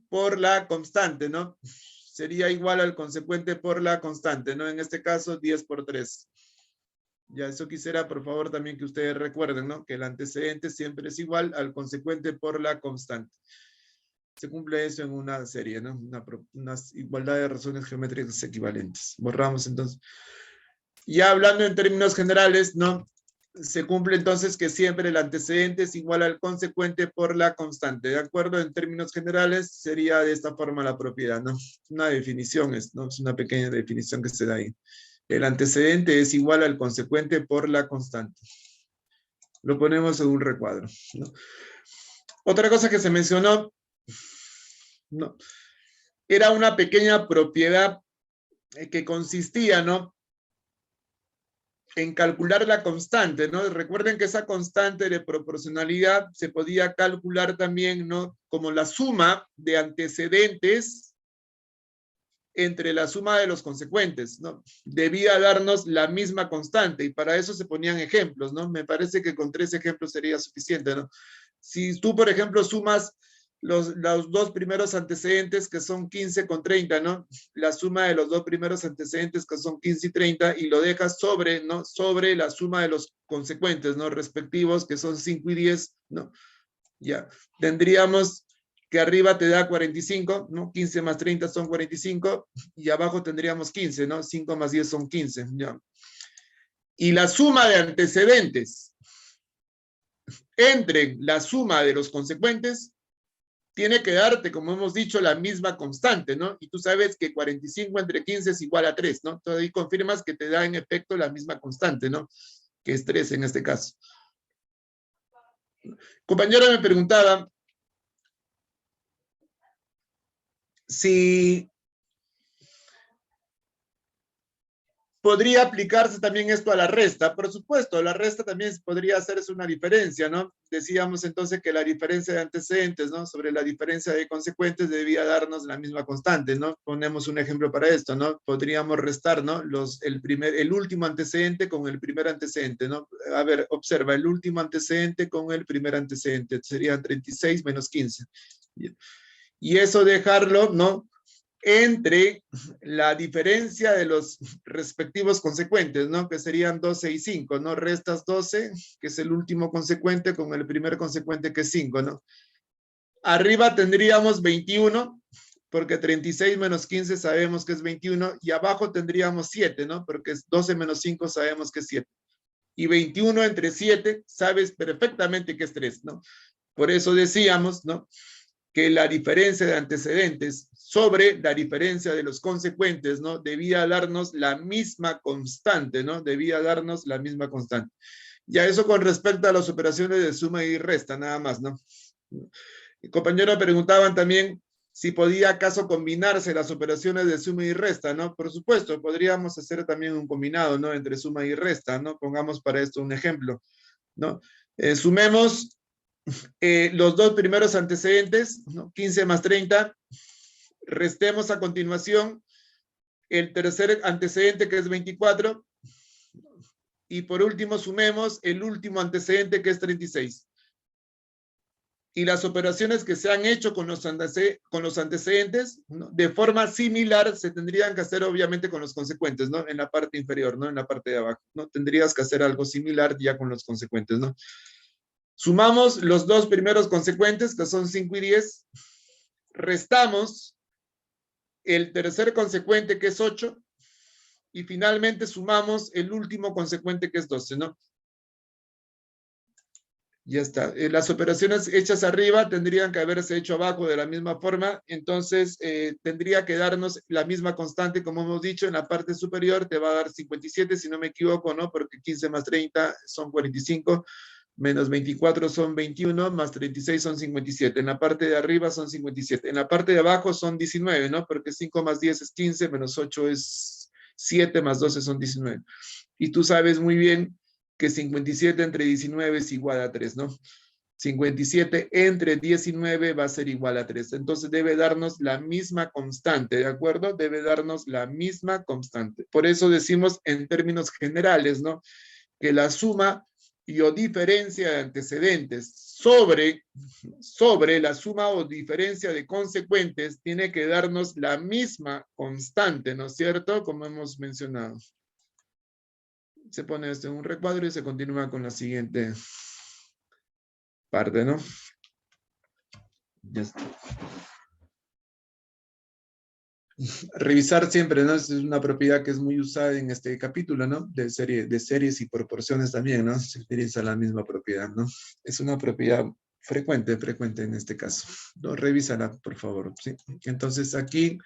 por la constante, ¿no? Sería igual al consecuente por la constante, ¿no? En este caso, 10 por 3. Ya, eso quisiera, por favor, también que ustedes recuerden, ¿no?, que el antecedente siempre es igual al consecuente por la constante. Se cumple eso en una serie, ¿no? Una igualdad de razones geométricas equivalentes. Borramos entonces. Ya hablando en términos generales, ¿no?, se cumple entonces que siempre el antecedente es igual al consecuente por la constante. ¿De acuerdo? En términos generales sería de esta forma la propiedad, ¿no? Una definición, ¿no? Es una pequeña definición que se da ahí. El antecedente es igual al consecuente por la constante. Lo ponemos en un recuadro, ¿no? Otra cosa que se mencionó, ¿no?, era una pequeña propiedad que consistía, ¿no?, en calcular la constante, ¿no? Recuerden que esa constante de proporcionalidad se podía calcular también, ¿no?, como la suma de antecedentes entre la suma de los consecuentes, ¿no? Debía darnos la misma constante y para eso se ponían ejemplos, ¿no? Me parece que con 3 ejemplos sería suficiente, ¿no? Si tú, por ejemplo, sumas los 2 primeros antecedentes, que son 15 con 30, ¿no? La suma de los 2 primeros antecedentes, que son 15 y 30, y lo dejas sobre, ¿no?, sobre la suma de los consecuentes, ¿no?, respectivos, que son 5 y 10, ¿no? Ya, tendríamos que arriba te da 45, ¿no? 15 más 30 son 45, y abajo tendríamos 15, ¿no? 5 más 10 son 15, ya. Y la suma de antecedentes entre la suma de los consecuentes tiene que darte, como hemos dicho, la misma constante, ¿no? Y tú sabes que 45 entre 15 es igual a 3, ¿no? Entonces ahí confirmas que te da en efecto la misma constante, ¿no? Que es 3 en este caso. Compañera me preguntaba si podría aplicarse también esto a la resta. Por supuesto, la resta también podría hacerse una diferencia, ¿no? Decíamos entonces que la diferencia de antecedentes, ¿no? Sobre la diferencia de consecuentes debía darnos la misma constante, ¿no? Ponemos un ejemplo para esto, ¿no? Podríamos restar, ¿no? El último antecedente con el primer antecedente, ¿no? A ver, observa, el último antecedente con el primer antecedente. Serían 36 menos 15. Y eso dejarlo, ¿no? Entre la diferencia de los respectivos consecuentes, ¿no? Que serían 12 y 5, ¿no? Restas 12, que es el último consecuente, con el primer consecuente, que es 5, ¿no? Arriba tendríamos 21, porque 36 menos 15 sabemos que es 21, y abajo tendríamos 7, ¿no? Porque es 12 menos 5 sabemos que es 7. Y 21 entre 7, sabes perfectamente que es 3, ¿no? Por eso decíamos, ¿no? Que la diferencia de antecedentes sobre la diferencia de los consecuentes, ¿no? Debía darnos la misma constante, ¿no? Debía darnos la misma constante. Ya eso con respecto a las operaciones de suma y resta, nada más, ¿no? Compañeros preguntaban también si podía acaso combinarse las operaciones de suma y resta, ¿no? Por supuesto, podríamos hacer también un combinado, ¿no? Entre suma y resta, ¿no? Pongamos para esto un ejemplo, ¿no? Sumemos los dos primeros antecedentes, ¿no? 15 más 30, restemos a continuación el tercer antecedente, que es 24, y por último sumemos el último antecedente, que es 36. Y las operaciones que se han hecho con los antecedentes, ¿no? De forma similar se tendrían que hacer obviamente con los consecuentes, ¿no? En la parte inferior, ¿no? En la parte de abajo, ¿no? Tendrías que hacer algo similar ya con los consecuentes, ¿no? Sumamos los dos primeros consecuentes, que son 5 y 10, restamos el tercer consecuente, que es 8, y finalmente sumamos el último consecuente, que es 12, ¿no? Ya está. Las operaciones hechas arriba tendrían que haberse hecho abajo de la misma forma, entonces tendría que darnos la misma constante, como hemos dicho, en la parte superior te va a dar 57, si no me equivoco, ¿no? Porque 15 más 30 son 45, menos 24 son 21, más 36 son 57. En la parte de arriba son 57. En la parte de abajo son 19, ¿no? Porque 5 más 10 es 15, menos 8 es 7, más 12 son 19. Y tú sabes muy bien que 57 entre 19 es igual a 3, ¿no? 57 entre 19 va a ser igual a 3. Entonces debe darnos la misma constante, ¿de acuerdo? Debe darnos la misma constante. Por eso decimos en términos generales, ¿no? Que la suma y o diferencia de antecedentes sobre la suma o diferencia de consecuentes tiene que darnos la misma constante, ¿no es cierto? Como hemos mencionado. Se pone esto en un recuadro y se continúa con la siguiente parte, ¿no? Ya está. Revisar siempre, ¿no? Es una propiedad que es muy usada en este capítulo, ¿no? De series y proporciones también, ¿no? Se utiliza la misma propiedad, ¿no? Es una propiedad frecuente en este caso. ¿No? Revísala, por favor, ¿sí? Entonces aquí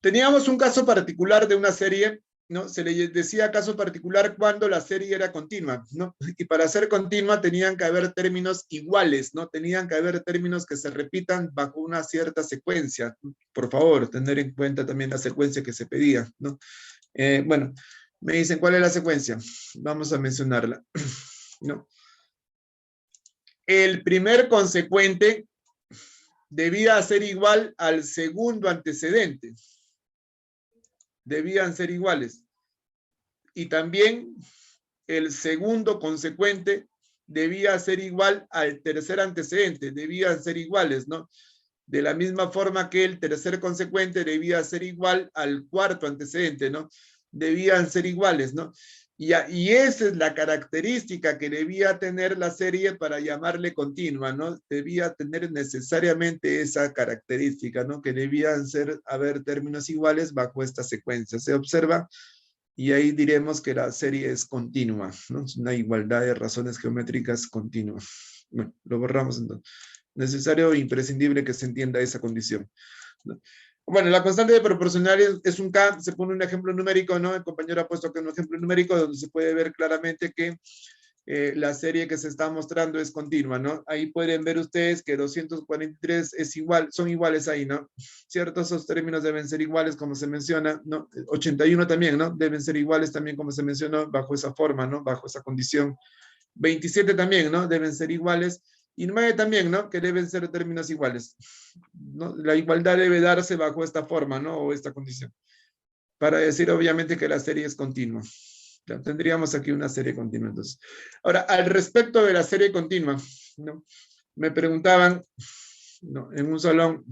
teníamos un caso particular de una serie, ¿no? Se le decía caso particular cuando la serie era continua, ¿no? Y para ser continua tenían que haber términos iguales, ¿no? Tenían que haber términos que se repitan bajo una cierta secuencia. Por favor, tener en cuenta también la secuencia que se pedía, ¿no? Bueno, me dicen, ¿cuál es la secuencia? Vamos a mencionarla, ¿no? El primer consecuente debía ser igual al segundo antecedente. Debían ser iguales. Y también el segundo consecuente debía ser igual al tercer antecedente, debían ser iguales, ¿no? De la misma forma que el tercer consecuente debía ser igual al cuarto antecedente, ¿no? Debían ser iguales, ¿no? Y esa es la característica que debía tener la serie para llamarle continua, ¿no? Debía tener necesariamente esa característica, ¿no? Que debían haber términos iguales bajo esta secuencia. Se observa y ahí diremos que la serie es continua, ¿no? Es una igualdad de razones geométricas continua. Bueno, lo borramos entonces. Necesario e imprescindible que se entienda esa condición, ¿no? Bueno, la constante de proporcional es un K, se pone un ejemplo numérico, ¿no? El compañero ha puesto acá un ejemplo numérico donde se puede ver claramente que la serie que se está mostrando es continua, ¿no? Ahí pueden ver ustedes que 243 es igual, son iguales ahí, ¿no? ¿Cierto? Esos términos deben ser iguales como se menciona, ¿no? 81 también, ¿no? Deben ser iguales también como se mencionó bajo esa forma, ¿no? Bajo esa condición. 27 también, ¿no? Deben ser iguales. Y 9 también, ¿no? Que deben ser términos iguales, ¿no? La igualdad debe darse bajo esta forma, ¿no? O esta condición. Para decir, obviamente, que la serie es continua. Ya, tendríamos aquí una serie continua, entonces. Ahora, al respecto de la serie continua, ¿no? Me preguntaban, ¿no? En un salón,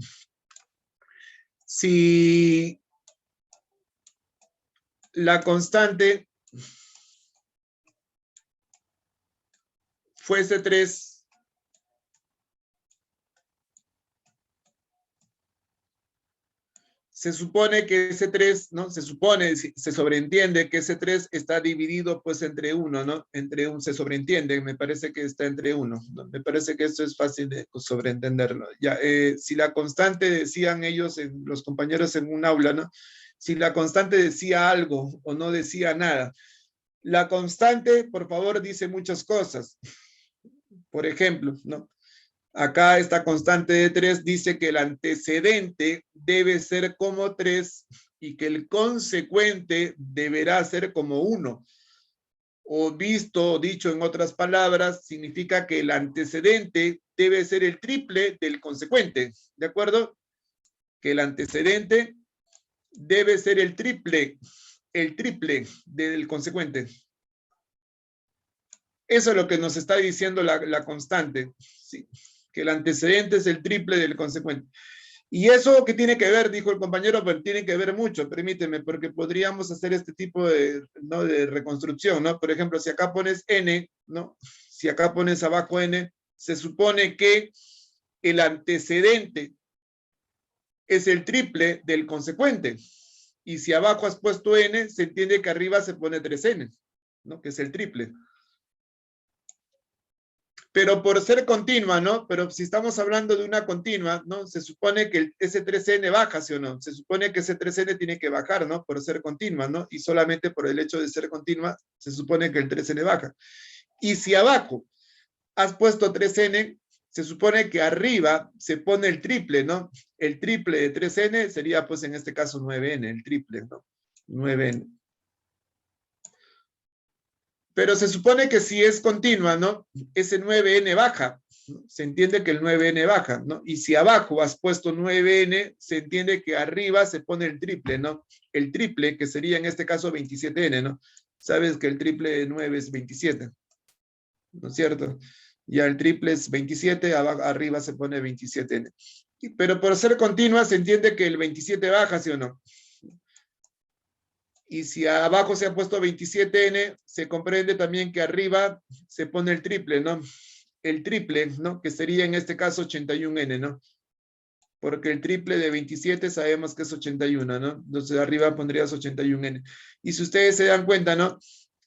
si la constante fuese 3, se supone que ese 3, ¿no? Se supone, se sobreentiende que ese 3 está dividido pues entre 1, ¿no? Entre un, se sobreentiende, me parece que está entre 1, ¿no? Me parece que esto es fácil de sobreentenderlo. Ya, si la constante, decían ellos, los compañeros en un aula, ¿no? Si la constante decía algo o no decía nada. La constante, por favor, dice muchas cosas. Por ejemplo, ¿no? Acá esta constante de 3 dice que el antecedente debe ser como 3 y que el consecuente deberá ser como 1. O visto o dicho en otras palabras, significa que el antecedente debe ser el triple del consecuente. ¿De acuerdo? Que el antecedente debe ser el triple del consecuente. Eso es lo que nos está diciendo la constante. Sí, que el antecedente es el triple del consecuente. Y eso que tiene que ver, dijo el compañero, pero tiene que ver mucho, permíteme, porque podríamos hacer este tipo de, ¿no? de reconstrucción, ¿no? Por ejemplo, si acá pones n, ¿no? Si acá pones abajo n, se supone que el antecedente es el triple del consecuente. Y si abajo has puesto n, se entiende que arriba se pone 3n, ¿no? Que es el triple. Pero por ser continua, ¿no? Pero si estamos hablando de una continua, ¿no? Se supone que ese 3n baja, ¿sí o no? Se supone que ese 3n tiene que bajar, ¿no? Por ser continua, ¿no? Y solamente por el hecho de ser continua, se supone que el 3n baja. Y si abajo has puesto 3n, se supone que arriba se pone el triple, ¿no? El triple de 3n sería, pues, en este caso 9n, el triple, ¿no? 9n. Pero se supone que si es continua, ¿no? Ese 9n baja, ¿no? Se entiende que el 9n baja, ¿no? Y si abajo has puesto 9n, se entiende que arriba se pone el triple, ¿no? El triple, que sería en este caso 27n, ¿no? Sabes que el triple de 9 es 27, ¿no es cierto? Ya el triple es 27, arriba se pone 27n. Pero por ser continua se entiende que el 27 baja, ¿sí o no? Y si abajo se ha puesto 27n, se comprende también que arriba se pone el triple, ¿no? El triple, ¿no? Que sería en este caso 81n, ¿no? Porque el triple de 27 sabemos que es 81, ¿no? Entonces arriba pondrías 81n. Y si ustedes se dan cuenta, ¿no?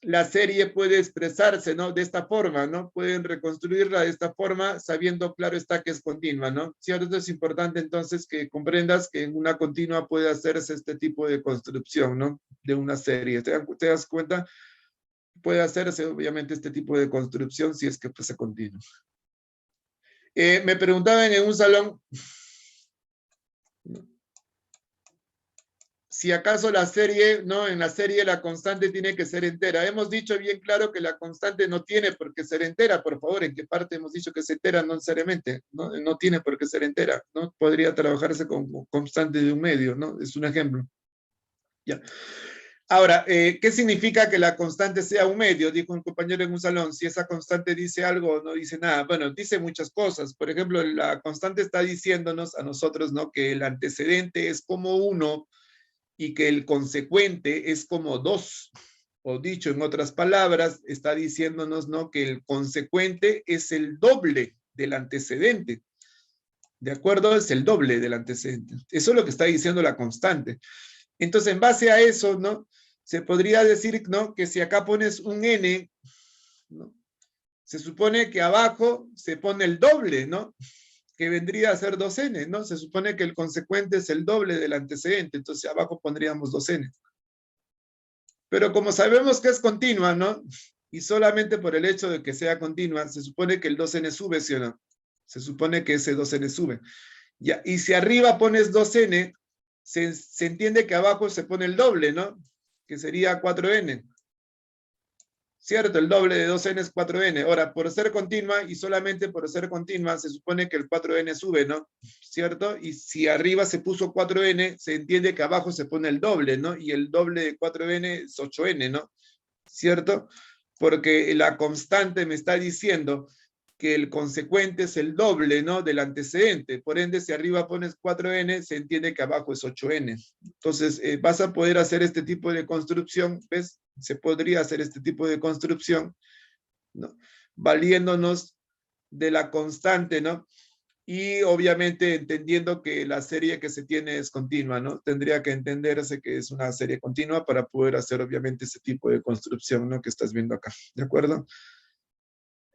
La serie puede expresarse, ¿no? De esta forma, ¿no? Pueden reconstruirla de esta forma, sabiendo, claro está, que es continua, ¿no? Cierto, es importante entonces que comprendas que en una continua puede hacerse este tipo de construcción, ¿no? De una serie. ¿Te das cuenta? Puede hacerse, obviamente, este tipo de construcción si es que fuese continua. Me preguntaban en un salón si acaso la serie, ¿no? En la serie la constante tiene que ser entera. Hemos dicho bien claro que la constante no tiene por qué ser entera, por favor. ¿En qué parte hemos dicho que es entera? No necesariamente, ¿no? No tiene por qué ser entera, ¿no? Podría trabajarse con constante de un medio, ¿no? Es un ejemplo. Ya. Ahora, ¿qué significa que la constante sea un medio? Dijo un compañero en un salón. Si esa constante dice algo o no dice nada. Bueno, dice muchas cosas. Por ejemplo, la constante está diciéndonos a nosotros, ¿no? Que el antecedente es como 1 y que el consecuente es como 2. O dicho en otras palabras, está diciéndonos, ¿no? Que el consecuente es el doble del antecedente. ¿De acuerdo? Es el doble del antecedente. Eso es lo que está diciendo la constante. Entonces, en base a eso, ¿no? Se podría decir, ¿no? Que si acá pones un n, ¿no? Se supone que abajo se pone el doble, ¿no? que vendría a ser 2n, ¿no? Se supone que el consecuente es el doble del antecedente, entonces abajo pondríamos 2n. Pero como sabemos que es continua, ¿no? Y solamente por el hecho de que sea continua, se supone que el 2n sube, ¿sí o no? Se supone que ese 2n sube. Ya, y si arriba pones 2n, se entiende que abajo se pone el doble, ¿no? Que sería 4n. ¿Cierto? El doble de 2n es 4n. Ahora, por ser continua y solamente por ser continua, se supone que el 4n sube, ¿no? ¿Cierto? Y si arriba se puso 4n, se entiende que abajo se pone el doble, ¿no? Y el doble de 4n es 8n, ¿no? ¿Cierto? Porque la constante me está diciendo que el consecuente es el doble, ¿no? Del antecedente. Por ende, si arriba pones 4n, se entiende que abajo es 8n. Entonces, vas a poder hacer este tipo de construcción, ¿ves? Se podría hacer este tipo de construcción, ¿no? Valiéndonos de la constante, ¿no? Y obviamente entendiendo que la serie que se tiene es continua, ¿no? Tendría que entenderse que es una serie continua para poder hacer obviamente ese tipo de construcción, ¿no? Que estás viendo acá, ¿de acuerdo?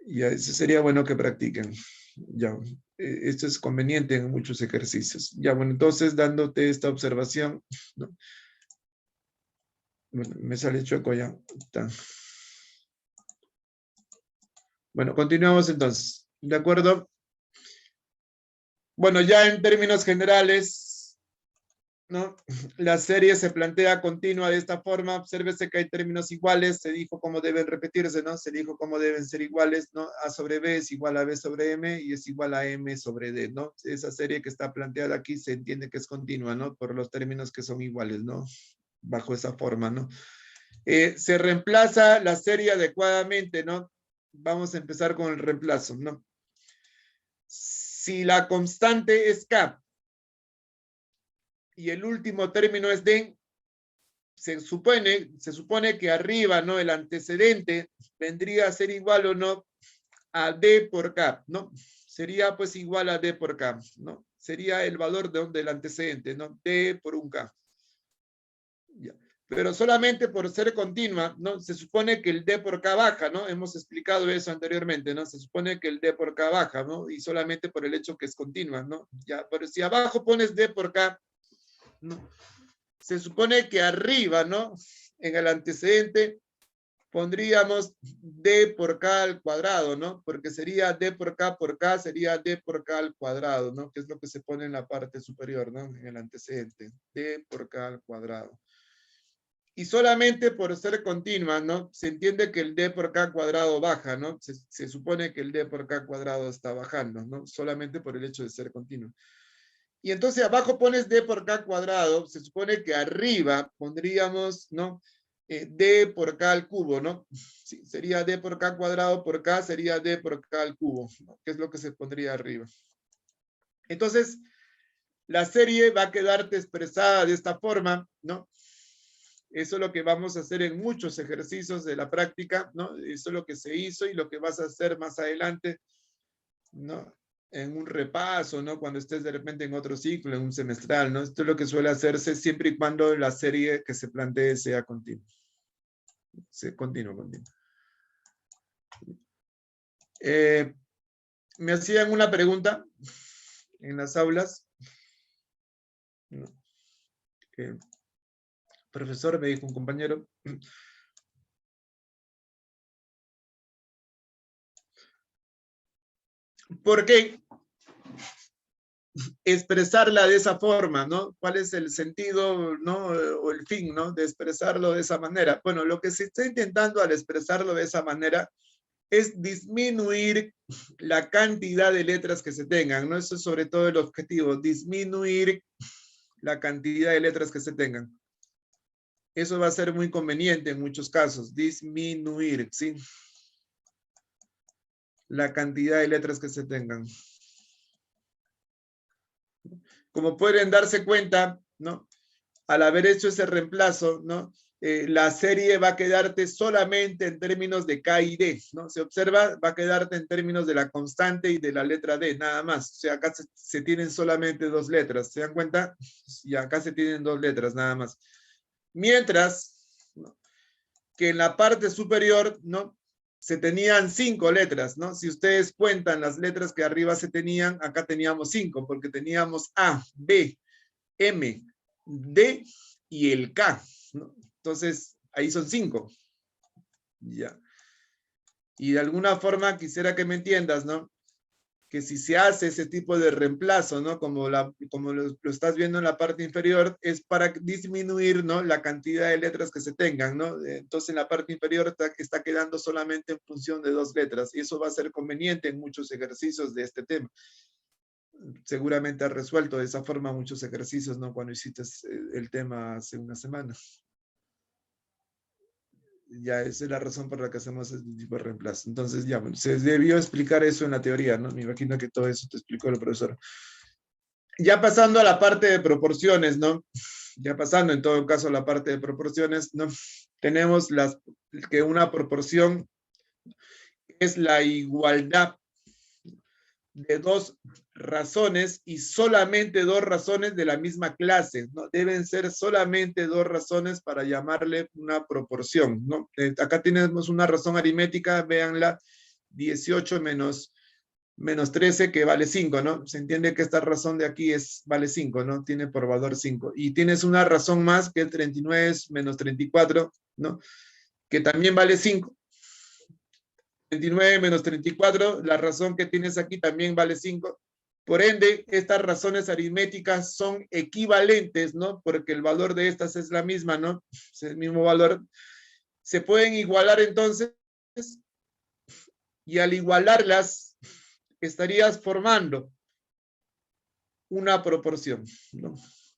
Y eso sería bueno que practiquen. Ya, esto es conveniente en muchos ejercicios. Ya, bueno, entonces dándote esta observación, ¿no? Bueno, me sale chueco ya. Está. Bueno, continuamos entonces. ¿De acuerdo? Bueno, ya en términos generales, ¿no? La serie se plantea continua de esta forma. Obsérvese que hay términos iguales. Se dijo cómo deben repetirse, ¿no? Se dijo cómo deben ser iguales, ¿no? A sobre B es igual a B sobre M y es igual a M sobre D, ¿no? Esa serie que está planteada aquí se entiende que es continua, ¿no? Por los términos que son iguales, ¿no? Bajo esa forma, ¿no? Se reemplaza la serie adecuadamente, ¿no? Vamos a empezar con el reemplazo, ¿no? Si la constante es K y el último término es D, se supone que arriba, ¿no? El antecedente vendría a ser igual o no a D por K, ¿no? Sería pues igual a D por K, ¿no? Sería el valor del antecedente, ¿no? D por un K. Ya. Pero solamente por ser continua, ¿no? Se supone que el D por K baja, ¿no? Hemos explicado eso anteriormente, ¿no? Se supone que el D por K baja, ¿no? Y solamente por el hecho que es continua, ¿no? Ya, pero si abajo pones D por K, ¿no? Se supone que arriba, ¿no? En el antecedente pondríamos D por K al cuadrado, ¿no? Porque sería D por K sería D por K al cuadrado, ¿no? Que es lo que se pone en la parte superior, ¿no? En el antecedente. D por K al cuadrado. Y solamente por ser continua, ¿no? Se entiende que el D por K cuadrado baja, ¿no? Se supone que el D por K cuadrado está bajando, ¿no? Solamente por el hecho de ser continuo. Y entonces abajo pones D por K cuadrado, se supone que arriba pondríamos, ¿no? D por K al cubo, ¿no? Sí, sería D por K cuadrado por K, sería D por K al cubo, ¿no? Que es lo que se pondría arriba. Entonces, la serie va a quedarte expresada de esta forma, ¿no? Eso es lo que vamos a hacer en muchos ejercicios de la práctica, ¿no? Eso es lo que se hizo y lo que vas a hacer más adelante, ¿no? En un repaso, ¿no? Cuando estés de repente en otro ciclo, en un semestral, ¿no? Esto es lo que suele hacerse siempre y cuando la serie que se plantee sea continua. Continua. Me hacían una pregunta en las aulas. ¿No? Profesor, me dijo un compañero, ¿por qué expresarla de esa forma, ¿no? ¿Cuál es el sentido, ¿no? O el fin, ¿no? De expresarlo de esa manera. Bueno, lo que se está intentando al expresarlo de esa manera es disminuir la cantidad de letras que se tengan, ¿no? Eso es sobre todo el objetivo, disminuir la cantidad de letras que se tengan. Eso va a ser muy conveniente en muchos casos, disminuir, ¿sí? La cantidad de letras que se tengan. Como pueden darse cuenta, ¿no? Al haber hecho ese reemplazo, ¿no? La serie va a quedarte solamente en términos de K y D, ¿no? Se observa, va a quedarte en términos de la constante y de la letra D, nada más. O sea, acá se tienen solamente dos letras, ¿se dan cuenta? Y acá se tienen dos letras, nada más. Mientras, ¿no? Que en la parte superior, ¿no? se tenían 5 letras, ¿no? Si ustedes cuentan las letras que arriba se tenían, acá teníamos 5, porque teníamos A, B, M, D y el K, ¿no? Entonces, ahí son 5. Ya. Y de alguna forma quisiera que me entiendas, ¿no? Que si se hace ese tipo de reemplazo, ¿no? Como lo estás viendo en la parte inferior, es para disminuir, ¿no? La cantidad de letras que se tengan, ¿no? Entonces en la parte inferior está quedando solamente en función de 2 letras, y eso va a ser conveniente en muchos ejercicios de este tema. Seguramente has resuelto de esa forma muchos ejercicios, ¿no? Cuando hiciste el tema hace una semana. Ya, esa es la razón por la que hacemos este tipo de reemplazo. Entonces, ya, bueno, se debió explicar eso en la teoría, ¿no? Me imagino que todo eso te explicó el profesor. Ya pasando a la parte de proporciones, ¿no? Ya pasando en todo caso a la parte de proporciones, ¿no? Tenemos que una proporción es la igualdad de 2 razones y solamente 2 razones de la misma clase, ¿no? Deben ser solamente 2 razones para llamarle una proporción, ¿no? Acá tenemos una razón aritmética, véanla, 18 menos 13 que vale 5, ¿no? Se entiende que esta razón de aquí vale 5, ¿no? Tiene por valor 5. Y tienes una razón más que 39 menos 34, ¿no? Que también vale 5. 29 menos 34, la razón que tienes aquí también vale 5. Por ende, estas razones aritméticas son equivalentes, ¿no? Porque el valor de estas es la misma, ¿no? Es el mismo valor. Se pueden igualar entonces, y al igualarlas, estarías formando una proporción, ¿no?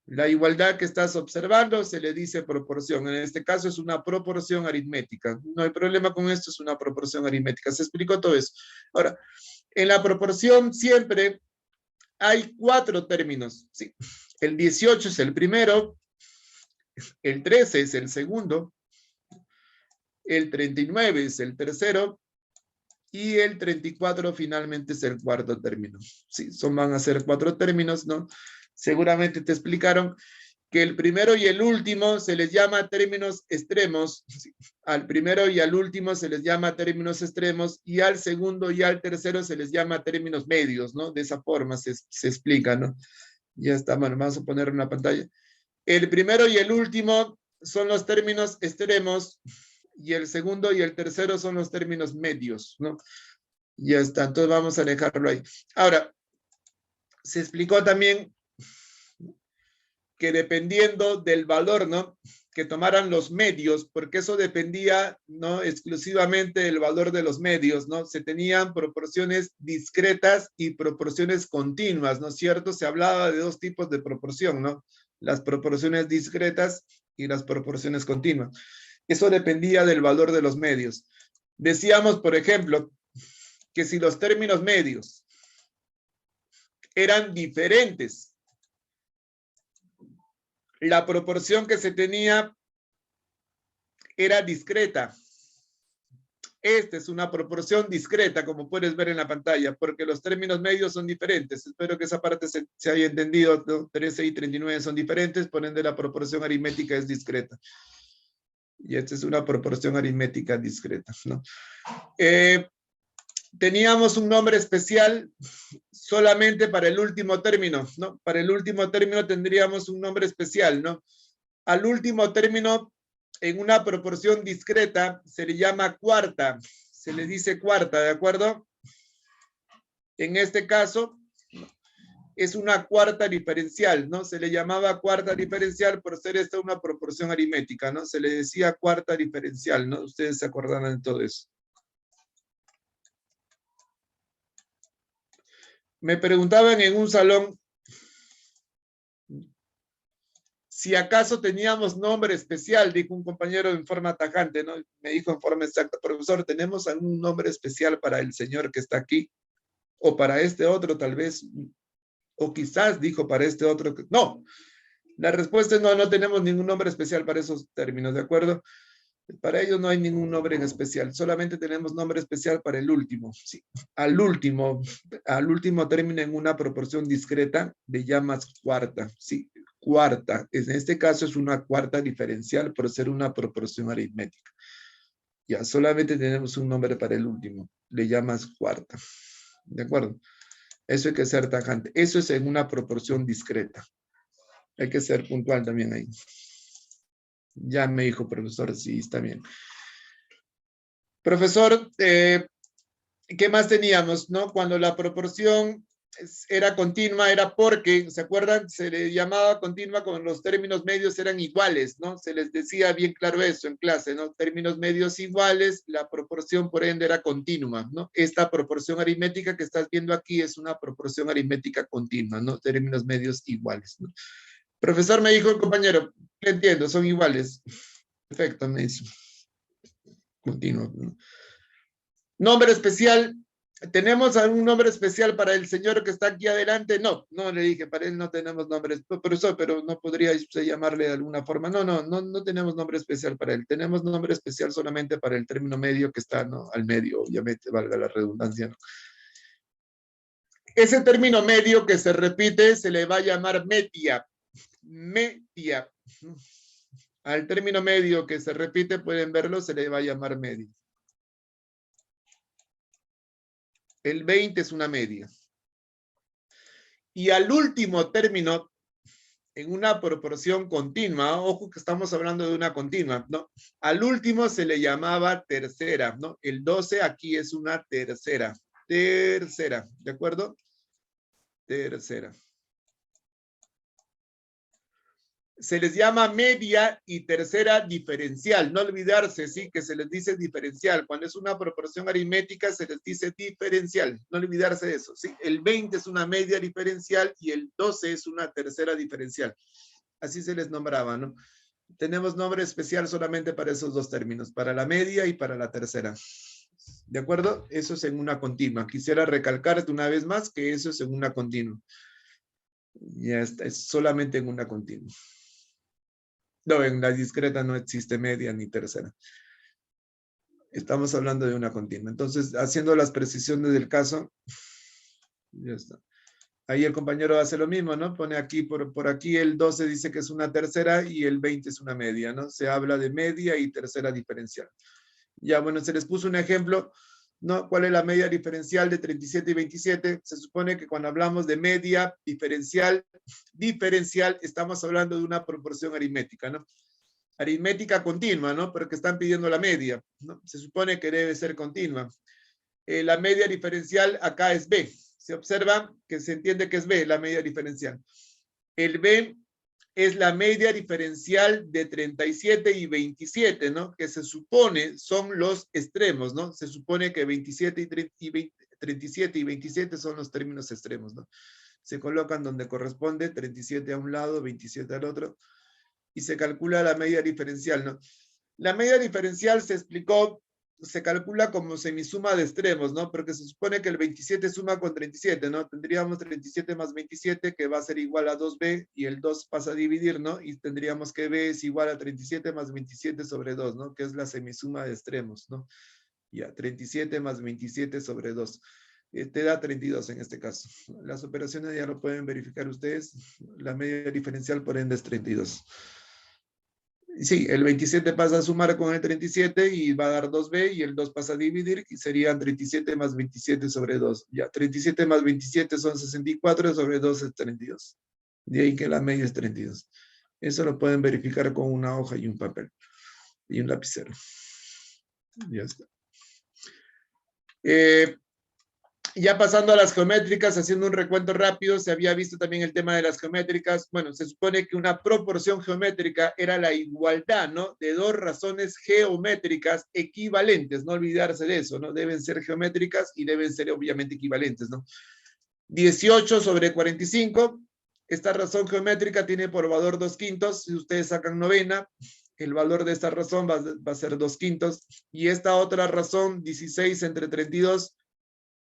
La igualdad que estás observando se le dice proporción. En este caso es una proporción aritmética. No hay problema con esto, es una proporción aritmética. Se explicó todo eso. Ahora, en la proporción siempre hay 4 términos, ¿sí? El 18 es el primero, el 13 es el segundo, el 39 es el tercero, y el 34 finalmente es el cuarto término. Sí, van a ser 4 términos, ¿no? Seguramente te explicaron que el primero y el último se les llama términos extremos. Sí. Al primero y al último se les llama términos extremos, y al segundo y al tercero se les llama términos medios, ¿no? De esa forma se explica, ¿no? Ya está, bueno, vamos a poner una pantalla. El primero y el último son los términos extremos, y el segundo y el tercero son los términos medios, ¿no? Ya está, entonces vamos a dejarlo ahí. Ahora, se explicó también que dependiendo del valor, ¿no? Que tomaran los medios, porque eso dependía, ¿no? Exclusivamente del valor de los medios, ¿no? Se tenían proporciones discretas y proporciones continuas, ¿no es cierto? Se hablaba de 2 tipos de proporción, ¿no? Las proporciones discretas y las proporciones continuas. Eso dependía del valor de los medios. Decíamos, por ejemplo, que si los términos medios eran diferentes, la proporción que se tenía era discreta. Esta es una proporción discreta, como puedes ver en la pantalla, porque los términos medios son diferentes. Espero que esa parte se haya entendido, ¿no? 13 y 39 son diferentes, por ende la proporción aritmética es discreta. Y esta es una proporción aritmética discreta, ¿no? Teníamos un nombre especial solamente para el último término, ¿no? Para el último término tendríamos un nombre especial, ¿no? Al último término, en una proporción discreta, se le llama cuarta. Se le dice cuarta, ¿de acuerdo? En este caso, es una cuarta diferencial, ¿no? Se le llamaba cuarta diferencial por ser esta una proporción aritmética, ¿no? Se le decía cuarta diferencial, ¿no? Ustedes se acordarán de todo eso. Me preguntaban en un salón si acaso teníamos nombre especial, dijo un compañero en forma tajante, ¿no? Me dijo en forma exacta, profesor, ¿tenemos algún nombre especial para el señor que está aquí? O para este otro, tal vez, o quizás dijo para este otro. No, la respuesta es no, no tenemos ningún nombre especial para esos términos, ¿de acuerdo? Para ellos no hay ningún nombre en especial, solamente tenemos nombre especial para el último. Sí. Al último término en una proporción discreta le llamas cuarta, sí, cuarta. En este caso es una cuarta diferencial por ser una proporción aritmética. Ya, solamente tenemos un nombre para el último. Le llamas cuarta. ¿De acuerdo? Eso hay que ser tajante. Eso es en una proporción discreta. Hay que ser puntual también ahí. Ya me dijo, profesor, sí, está bien. Profesor, ¿qué más teníamos, no? Cuando la proporción era continua, era porque, ¿se acuerdan? Se le llamaba continua cuando los términos medios eran iguales, ¿no? Se les decía bien claro eso en clase, ¿no? Términos medios iguales, la proporción por ende era continua, ¿no? Esta proporción aritmética que estás viendo aquí es una proporción aritmética continua, ¿no? Términos medios iguales, ¿no? Profesor, me dijo el compañero, ¿qué entiendo? Son iguales. Perfecto, me dice. Continuo, ¿no? Nombre especial. ¿Tenemos algún nombre especial para el señor que está aquí adelante? No, no le dije, para él no tenemos nombre, profesor, pero no podría usted llamarle de alguna forma. No tenemos nombre especial para él. Tenemos nombre especial solamente para el término medio que está, ¿no? Al medio, obviamente, valga la redundancia, ¿no? Ese término medio que se repite se le va a llamar media. Media. Al término medio que se repite, pueden verlo, se le va a llamar medio. El 20 es una media. Y al último término, en una proporción continua, ojo que estamos hablando de una continua, ¿no? Al último se le llamaba tercera, ¿no? El 12 aquí es una tercera. Tercera, ¿de acuerdo? Tercera. Se les llama media y tercera diferencial. No olvidarse, sí, que se les dice diferencial. Cuando es una proporción aritmética, se les dice diferencial. No olvidarse de eso, sí. El 20 es una media diferencial y el 12 es una tercera diferencial. Así se les nombraba, ¿no? Tenemos nombre especial solamente para esos dos términos, para la media y para la tercera. ¿De acuerdo? Eso es en una continua. Quisiera recalcarte una vez más que eso es en una continua. Ya está, es solamente en una continua. No, en la discreta no existe media ni tercera. Estamos hablando de una continua. Entonces, haciendo las precisiones del caso, ya está. Ahí el compañero hace lo mismo, ¿no? Pone aquí, por aquí el 12 dice que es una tercera y el 20 es una media, ¿no? Se habla de media y tercera diferencial. Ya, bueno, se les puso un ejemplo, ¿no? ¿Cuál es la media diferencial de 37 y 27? Se supone que cuando hablamos de media diferencial, estamos hablando de una proporción aritmética, ¿no? Aritmética continua, ¿no? Pero que están pidiendo la media, ¿no? Se supone que debe ser continua. La media diferencial acá es B. Se observa que se entiende que es B, la media diferencial. El B es la media diferencial de 37 y 27, ¿no? Que se supone son los extremos, ¿no? Se supone que 27 y 37 y 27 son los términos extremos, ¿no? Se colocan donde corresponde, 37 a un lado, 27 al otro, y se calcula la media diferencial, ¿no? La media diferencial se explicó, se calcula como semisuma de extremos, ¿no? Porque se supone que el 27 suma con 37, ¿no? Tendríamos 37 más 27 que va a ser igual a 2b y el 2 pasa a dividir, ¿no? Y tendríamos que b es igual a 37 más 27 sobre 2, ¿no? Que es la semisuma de extremos, ¿no? Ya, 37 más 27 sobre 2. Te da 32 en este caso. Las operaciones ya lo pueden verificar ustedes. La media diferencial por ende es 32. Sí, el 27 pasa a sumar con el 37 y va a dar 2b y el 2 pasa a dividir y serían 37 más 27 sobre 2. Ya, 37 más 27 son 64 sobre 2 es 32. De ahí que la media es 32. Eso lo pueden verificar con una hoja y un papel y un lapicero. Ya está. Ya pasando a las geométricas, haciendo un recuento rápido, se había visto también el tema de las geométricas. Bueno, se supone que una proporción geométrica era la igualdad, ¿no? De dos razones geométricas equivalentes, no olvidarse de eso, ¿no? Deben ser geométricas y deben ser obviamente equivalentes, ¿no? 18 sobre 45, esta razón geométrica tiene por valor 2/5, si ustedes sacan novena, el valor de esta razón va a ser 2/5, y esta otra razón, 16 entre 32,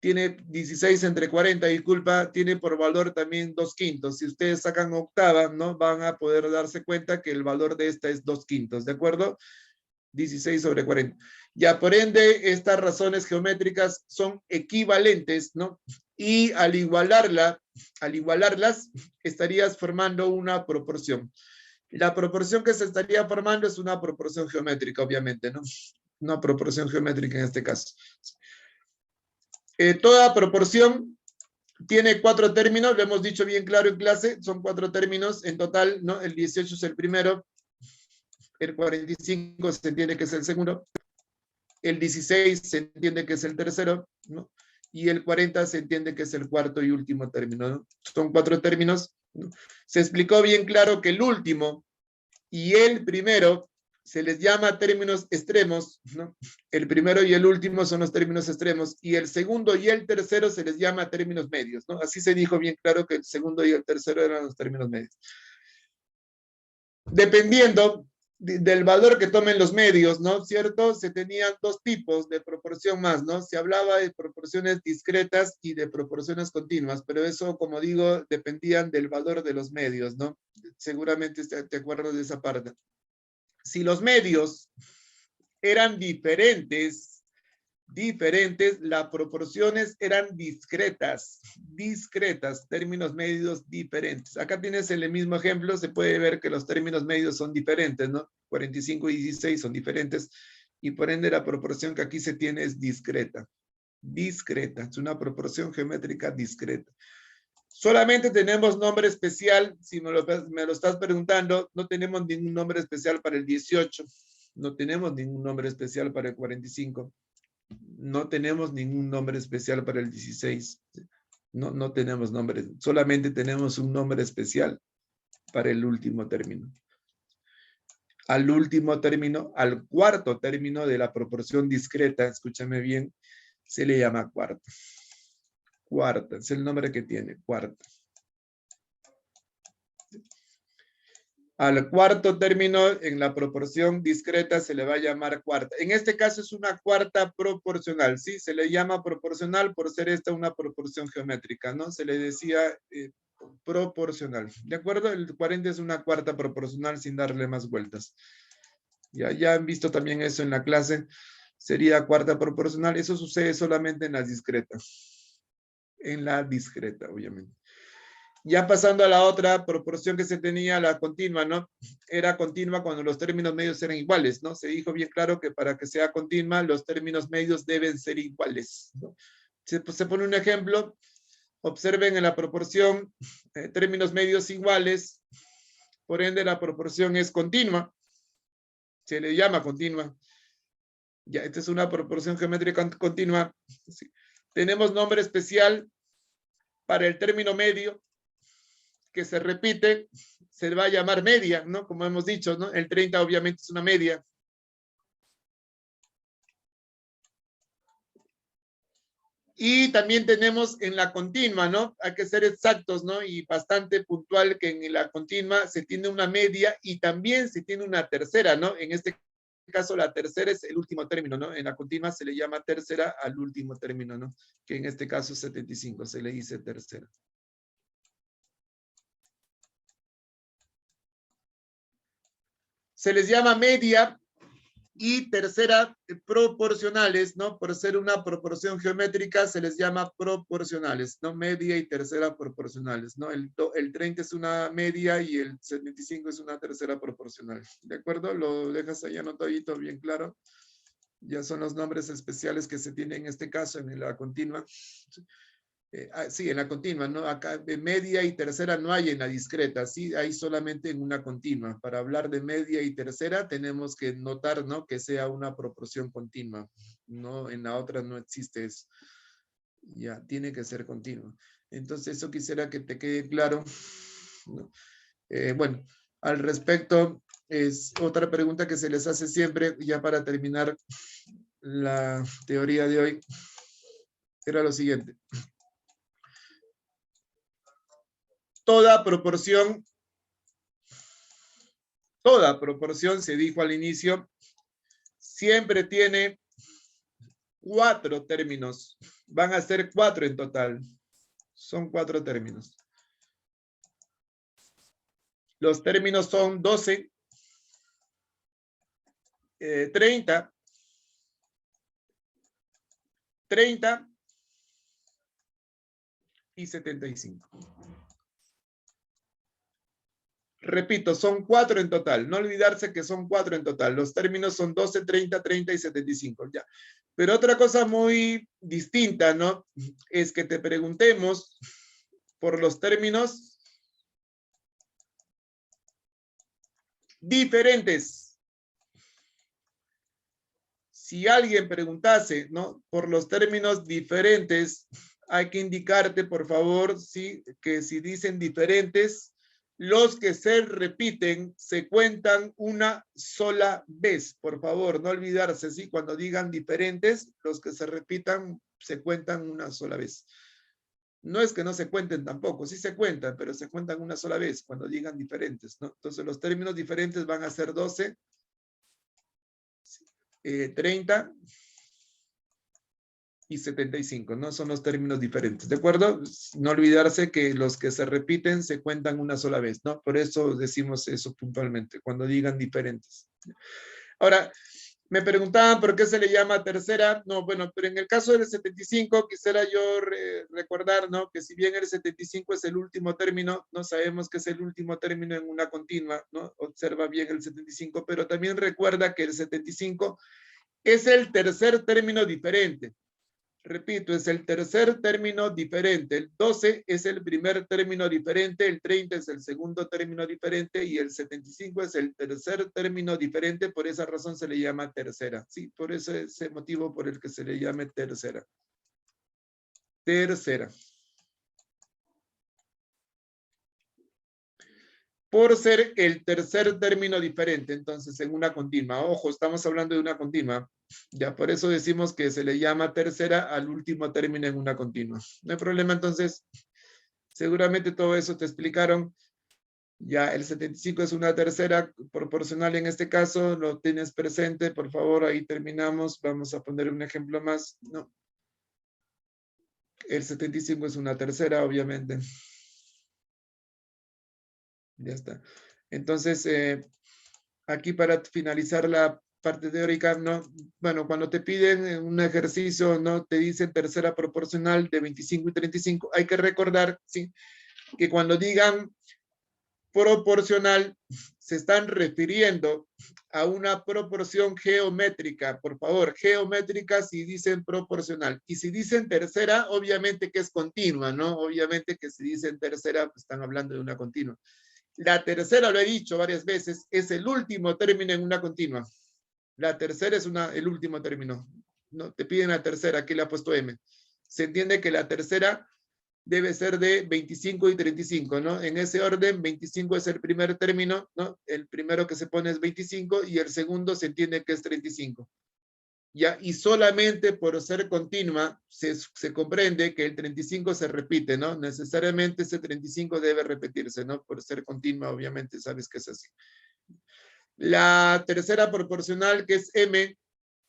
tiene 16 entre 40, disculpa, tiene por valor también 2/5. Si ustedes sacan octava, ¿no? Van a poder darse cuenta que el valor de esta es 2/5, ¿de acuerdo? 16 sobre 40. Ya, por ende, estas razones geométricas son equivalentes, ¿no? Y al igualarlas, estarías formando una proporción. La proporción que se estaría formando es una proporción geométrica, obviamente, ¿no? Una proporción geométrica en este caso. Toda proporción tiene 4 términos, lo hemos dicho bien claro en clase, son 4 términos en total, ¿no? El 18 es el primero, el 45 se entiende que es el segundo, el 16 se entiende que es el tercero, ¿no? Y el 40 se entiende que es el cuarto y último término, ¿no? Son 4 términos, ¿no? Se explicó bien claro que el último y el primero se les llama términos extremos, ¿no? El primero y el último son los términos extremos, y el segundo y el tercero se les llama términos medios, ¿no? Así se dijo bien claro que el segundo y el tercero eran los términos medios. Dependiendo del valor que tomen los medios, ¿no? ¿Cierto? Se tenían 2 tipos de proporción más, ¿no? Se hablaba de proporciones discretas y de proporciones continuas, pero eso, como digo, dependían del valor de los medios, ¿no? Seguramente te acuerdas de esa parte. Si los medios eran diferentes, las proporciones eran discretas, términos medios diferentes. Acá tienes el mismo ejemplo, se puede ver que los términos medios son diferentes, ¿no? 45 y 16 son diferentes, y por ende la proporción que aquí se tiene es discreta. Es una proporción geométrica discreta. Solamente tenemos nombre especial, si me lo estás preguntando, no tenemos ningún nombre especial para el 18, no tenemos ningún nombre especial para el 45, no tenemos ningún nombre especial para el 16, no tenemos nombre, solamente tenemos un nombre especial para el último término. Al último término, al cuarto término de la proporción discreta, escúchame bien, se le llama cuarta. Cuarta, es el nombre que tiene, cuarta. Al cuarto término en la proporción discreta se le va a llamar cuarta. En este caso es una cuarta proporcional, ¿sí? Se le llama proporcional por ser esta una proporción geométrica, ¿no? Se le decía proporcional, ¿de acuerdo? El 40 es una cuarta proporcional sin darle más vueltas. Ya han visto también eso en la clase. Sería cuarta proporcional. Eso sucede solamente en las discretas. En la discreta, obviamente. Ya pasando a la otra proporción que se tenía, la continua, ¿no? Era continua cuando los términos medios eran iguales, ¿no? Se dijo bien claro que para que sea continua, los términos medios deben ser iguales, ¿no? Se pone un ejemplo. Observen en la proporción términos medios iguales, por ende la proporción es continua. Se le llama continua. Ya, esta es una proporción geométrica continua. Sí. Tenemos nombre especial para el término medio, que se repite, se va a llamar media, ¿no? Como hemos dicho, ¿no? El 30 obviamente es una media. Y también tenemos en la continua, ¿no? Hay que ser exactos, ¿no? Y bastante puntual que en la continua se tiene una media y también se tiene una tercera, ¿no? En este caso la tercera es el último término, ¿no? En la continua se le llama tercera al último término, ¿no? Que en este caso es 75, se le dice tercera. Se les llama media y tercera proporcionales, ¿no? Por ser una proporción geométrica se les llama proporcionales, ¿no? Media y tercera proporcionales, ¿no? El 30 es una media y el 75 es una tercera proporcional, ¿de acuerdo? Lo dejas ahí anotadito bien claro. Ya son los nombres especiales que se tienen en este caso en la continua. Sí, en la continua, ¿no? Acá de media y tercera no hay en la discreta, sí, hay solamente en una continua. Para hablar de media y tercera tenemos que notar, ¿no? Que sea una proporción continua, ¿no? En la otra no existe eso. Ya, tiene que ser continua. Entonces, eso quisiera que te quede claro, ¿no? Bueno, al respecto, es otra pregunta que se les hace siempre, ya para terminar la teoría de hoy, era lo siguiente. Toda proporción, se dijo al inicio, siempre tiene 4 términos. Van a ser 4 en total. Son 4 términos. Los términos son 12, 30, 30 y 75. Repito, son 4 en total. No olvidarse que son 4 en total. Los términos son 12, 30, 30 y 75. Ya. Pero otra cosa muy distinta, ¿no? Es que te preguntemos por los términos diferentes. Si alguien preguntase, ¿no? Por los términos diferentes, hay que indicarte, por favor, ¿sí? Que si dicen diferentes, los que se repiten se cuentan una sola vez. Por favor, no olvidarse, ¿sí? Cuando digan diferentes, los que se repitan se cuentan una sola vez. No es que no se cuenten tampoco, sí se cuentan, pero se cuentan una sola vez cuando digan diferentes, ¿no? Entonces los términos diferentes van a ser 12, 30 y 75, ¿no? Son los términos diferentes, ¿de acuerdo? No olvidarse que los que se repiten se cuentan una sola vez, ¿no? Por eso decimos eso puntualmente, cuando digan diferentes. Ahora, me preguntaban por qué se le llama tercera. No, bueno, pero en el caso del 75 quisiera yo recordar, ¿no? Que si bien el 75 es el último término, no sabemos que es el último término en una continua, ¿no? Observa bien el 75, pero también recuerda que el 75 es el tercer término diferente. Repito, es el tercer término diferente. El 12 es el primer término diferente, el 30 es el segundo término diferente y el 75 es el tercer término diferente. Por esa razón se le llama tercera. Sí, por ese motivo por el que se le llame tercera. Tercera. Por ser el tercer término diferente, entonces en una continua. Ojo, estamos hablando de una continua. Ya por eso decimos que se le llama tercera al último término en una continua. No hay problema, entonces, seguramente todo eso te explicaron. Ya el 75 es una tercera proporcional en este caso, lo tienes presente, por favor, ahí terminamos. Vamos a poner un ejemplo más. No. El 75 es una tercera, obviamente. Ya está. Entonces, aquí para finalizar la parte teórica, ¿no? Bueno, cuando te piden un ejercicio, ¿no? Te dicen tercera proporcional de 25 y 35, hay que recordar, ¿sí? Que cuando digan proporcional, se están refiriendo a una proporción geométrica. Por favor, geométrica si dicen proporcional. Y si dicen tercera, obviamente que es continua, ¿no? Obviamente que si dicen tercera, pues están hablando de una continua. La tercera, lo he dicho varias veces, es el último término en una continua. La tercera es el último término. No, te piden la tercera, aquí le ha puesto M. Se entiende que la tercera debe ser de 25 y 35, ¿no? En ese orden, 25 es el primer término, ¿no? El primero que se pone es 25 y el segundo se entiende que es 35. Ya, y solamente por ser continua se comprende que el 35 se repite, ¿no? Necesariamente ese 35 debe repetirse, ¿no? Por ser continua, obviamente, sabes que es así. La tercera proporcional, que es M,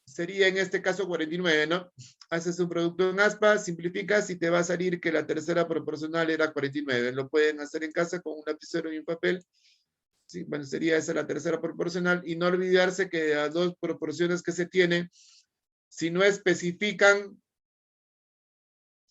sería en este caso 49, ¿no? Haces un producto en aspa, simplificas y te va a salir que la tercera proporcional era 49. Lo pueden hacer en casa con un lapicero y un papel. Sí, bueno, sería esa la tercera proporcional. Y no olvidarse que las dos proporciones que se tienen, si no especifican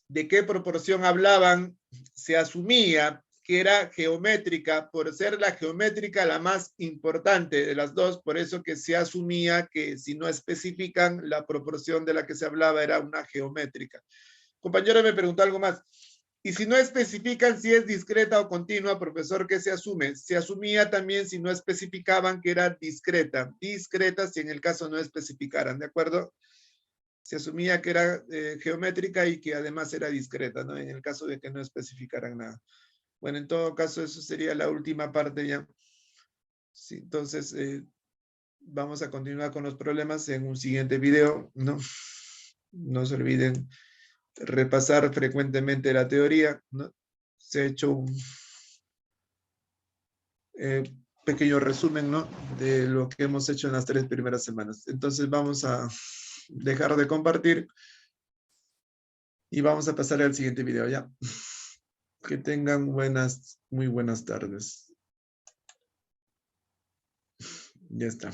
de qué proporción hablaban, se asumía que era geométrica, por ser la geométrica la más importante de las dos, por eso que se asumía que si no especifican, la proporción de la que se hablaba era una geométrica. Compañero me preguntó algo más. Y si no especifican si es discreta o continua, profesor, ¿qué se asume? Se asumía también si no especificaban que era discreta. Discreta si en el caso no especificaran, ¿de acuerdo? Se asumía que era geométrica y que además era discreta, ¿no? En el caso de que no especificaran nada. Bueno, en todo caso, eso sería la última parte ya. Sí, entonces, vamos a continuar con los problemas en un siguiente video, ¿no? No se olviden repasar frecuentemente la teoría, ¿no? Se ha hecho un pequeño resumen, ¿no? De lo que hemos hecho en las 3 primeras semanas. Entonces, vamos a dejar de compartir y vamos a pasar al siguiente video, ¿ya? Que tengan muy buenas tardes. Ya está.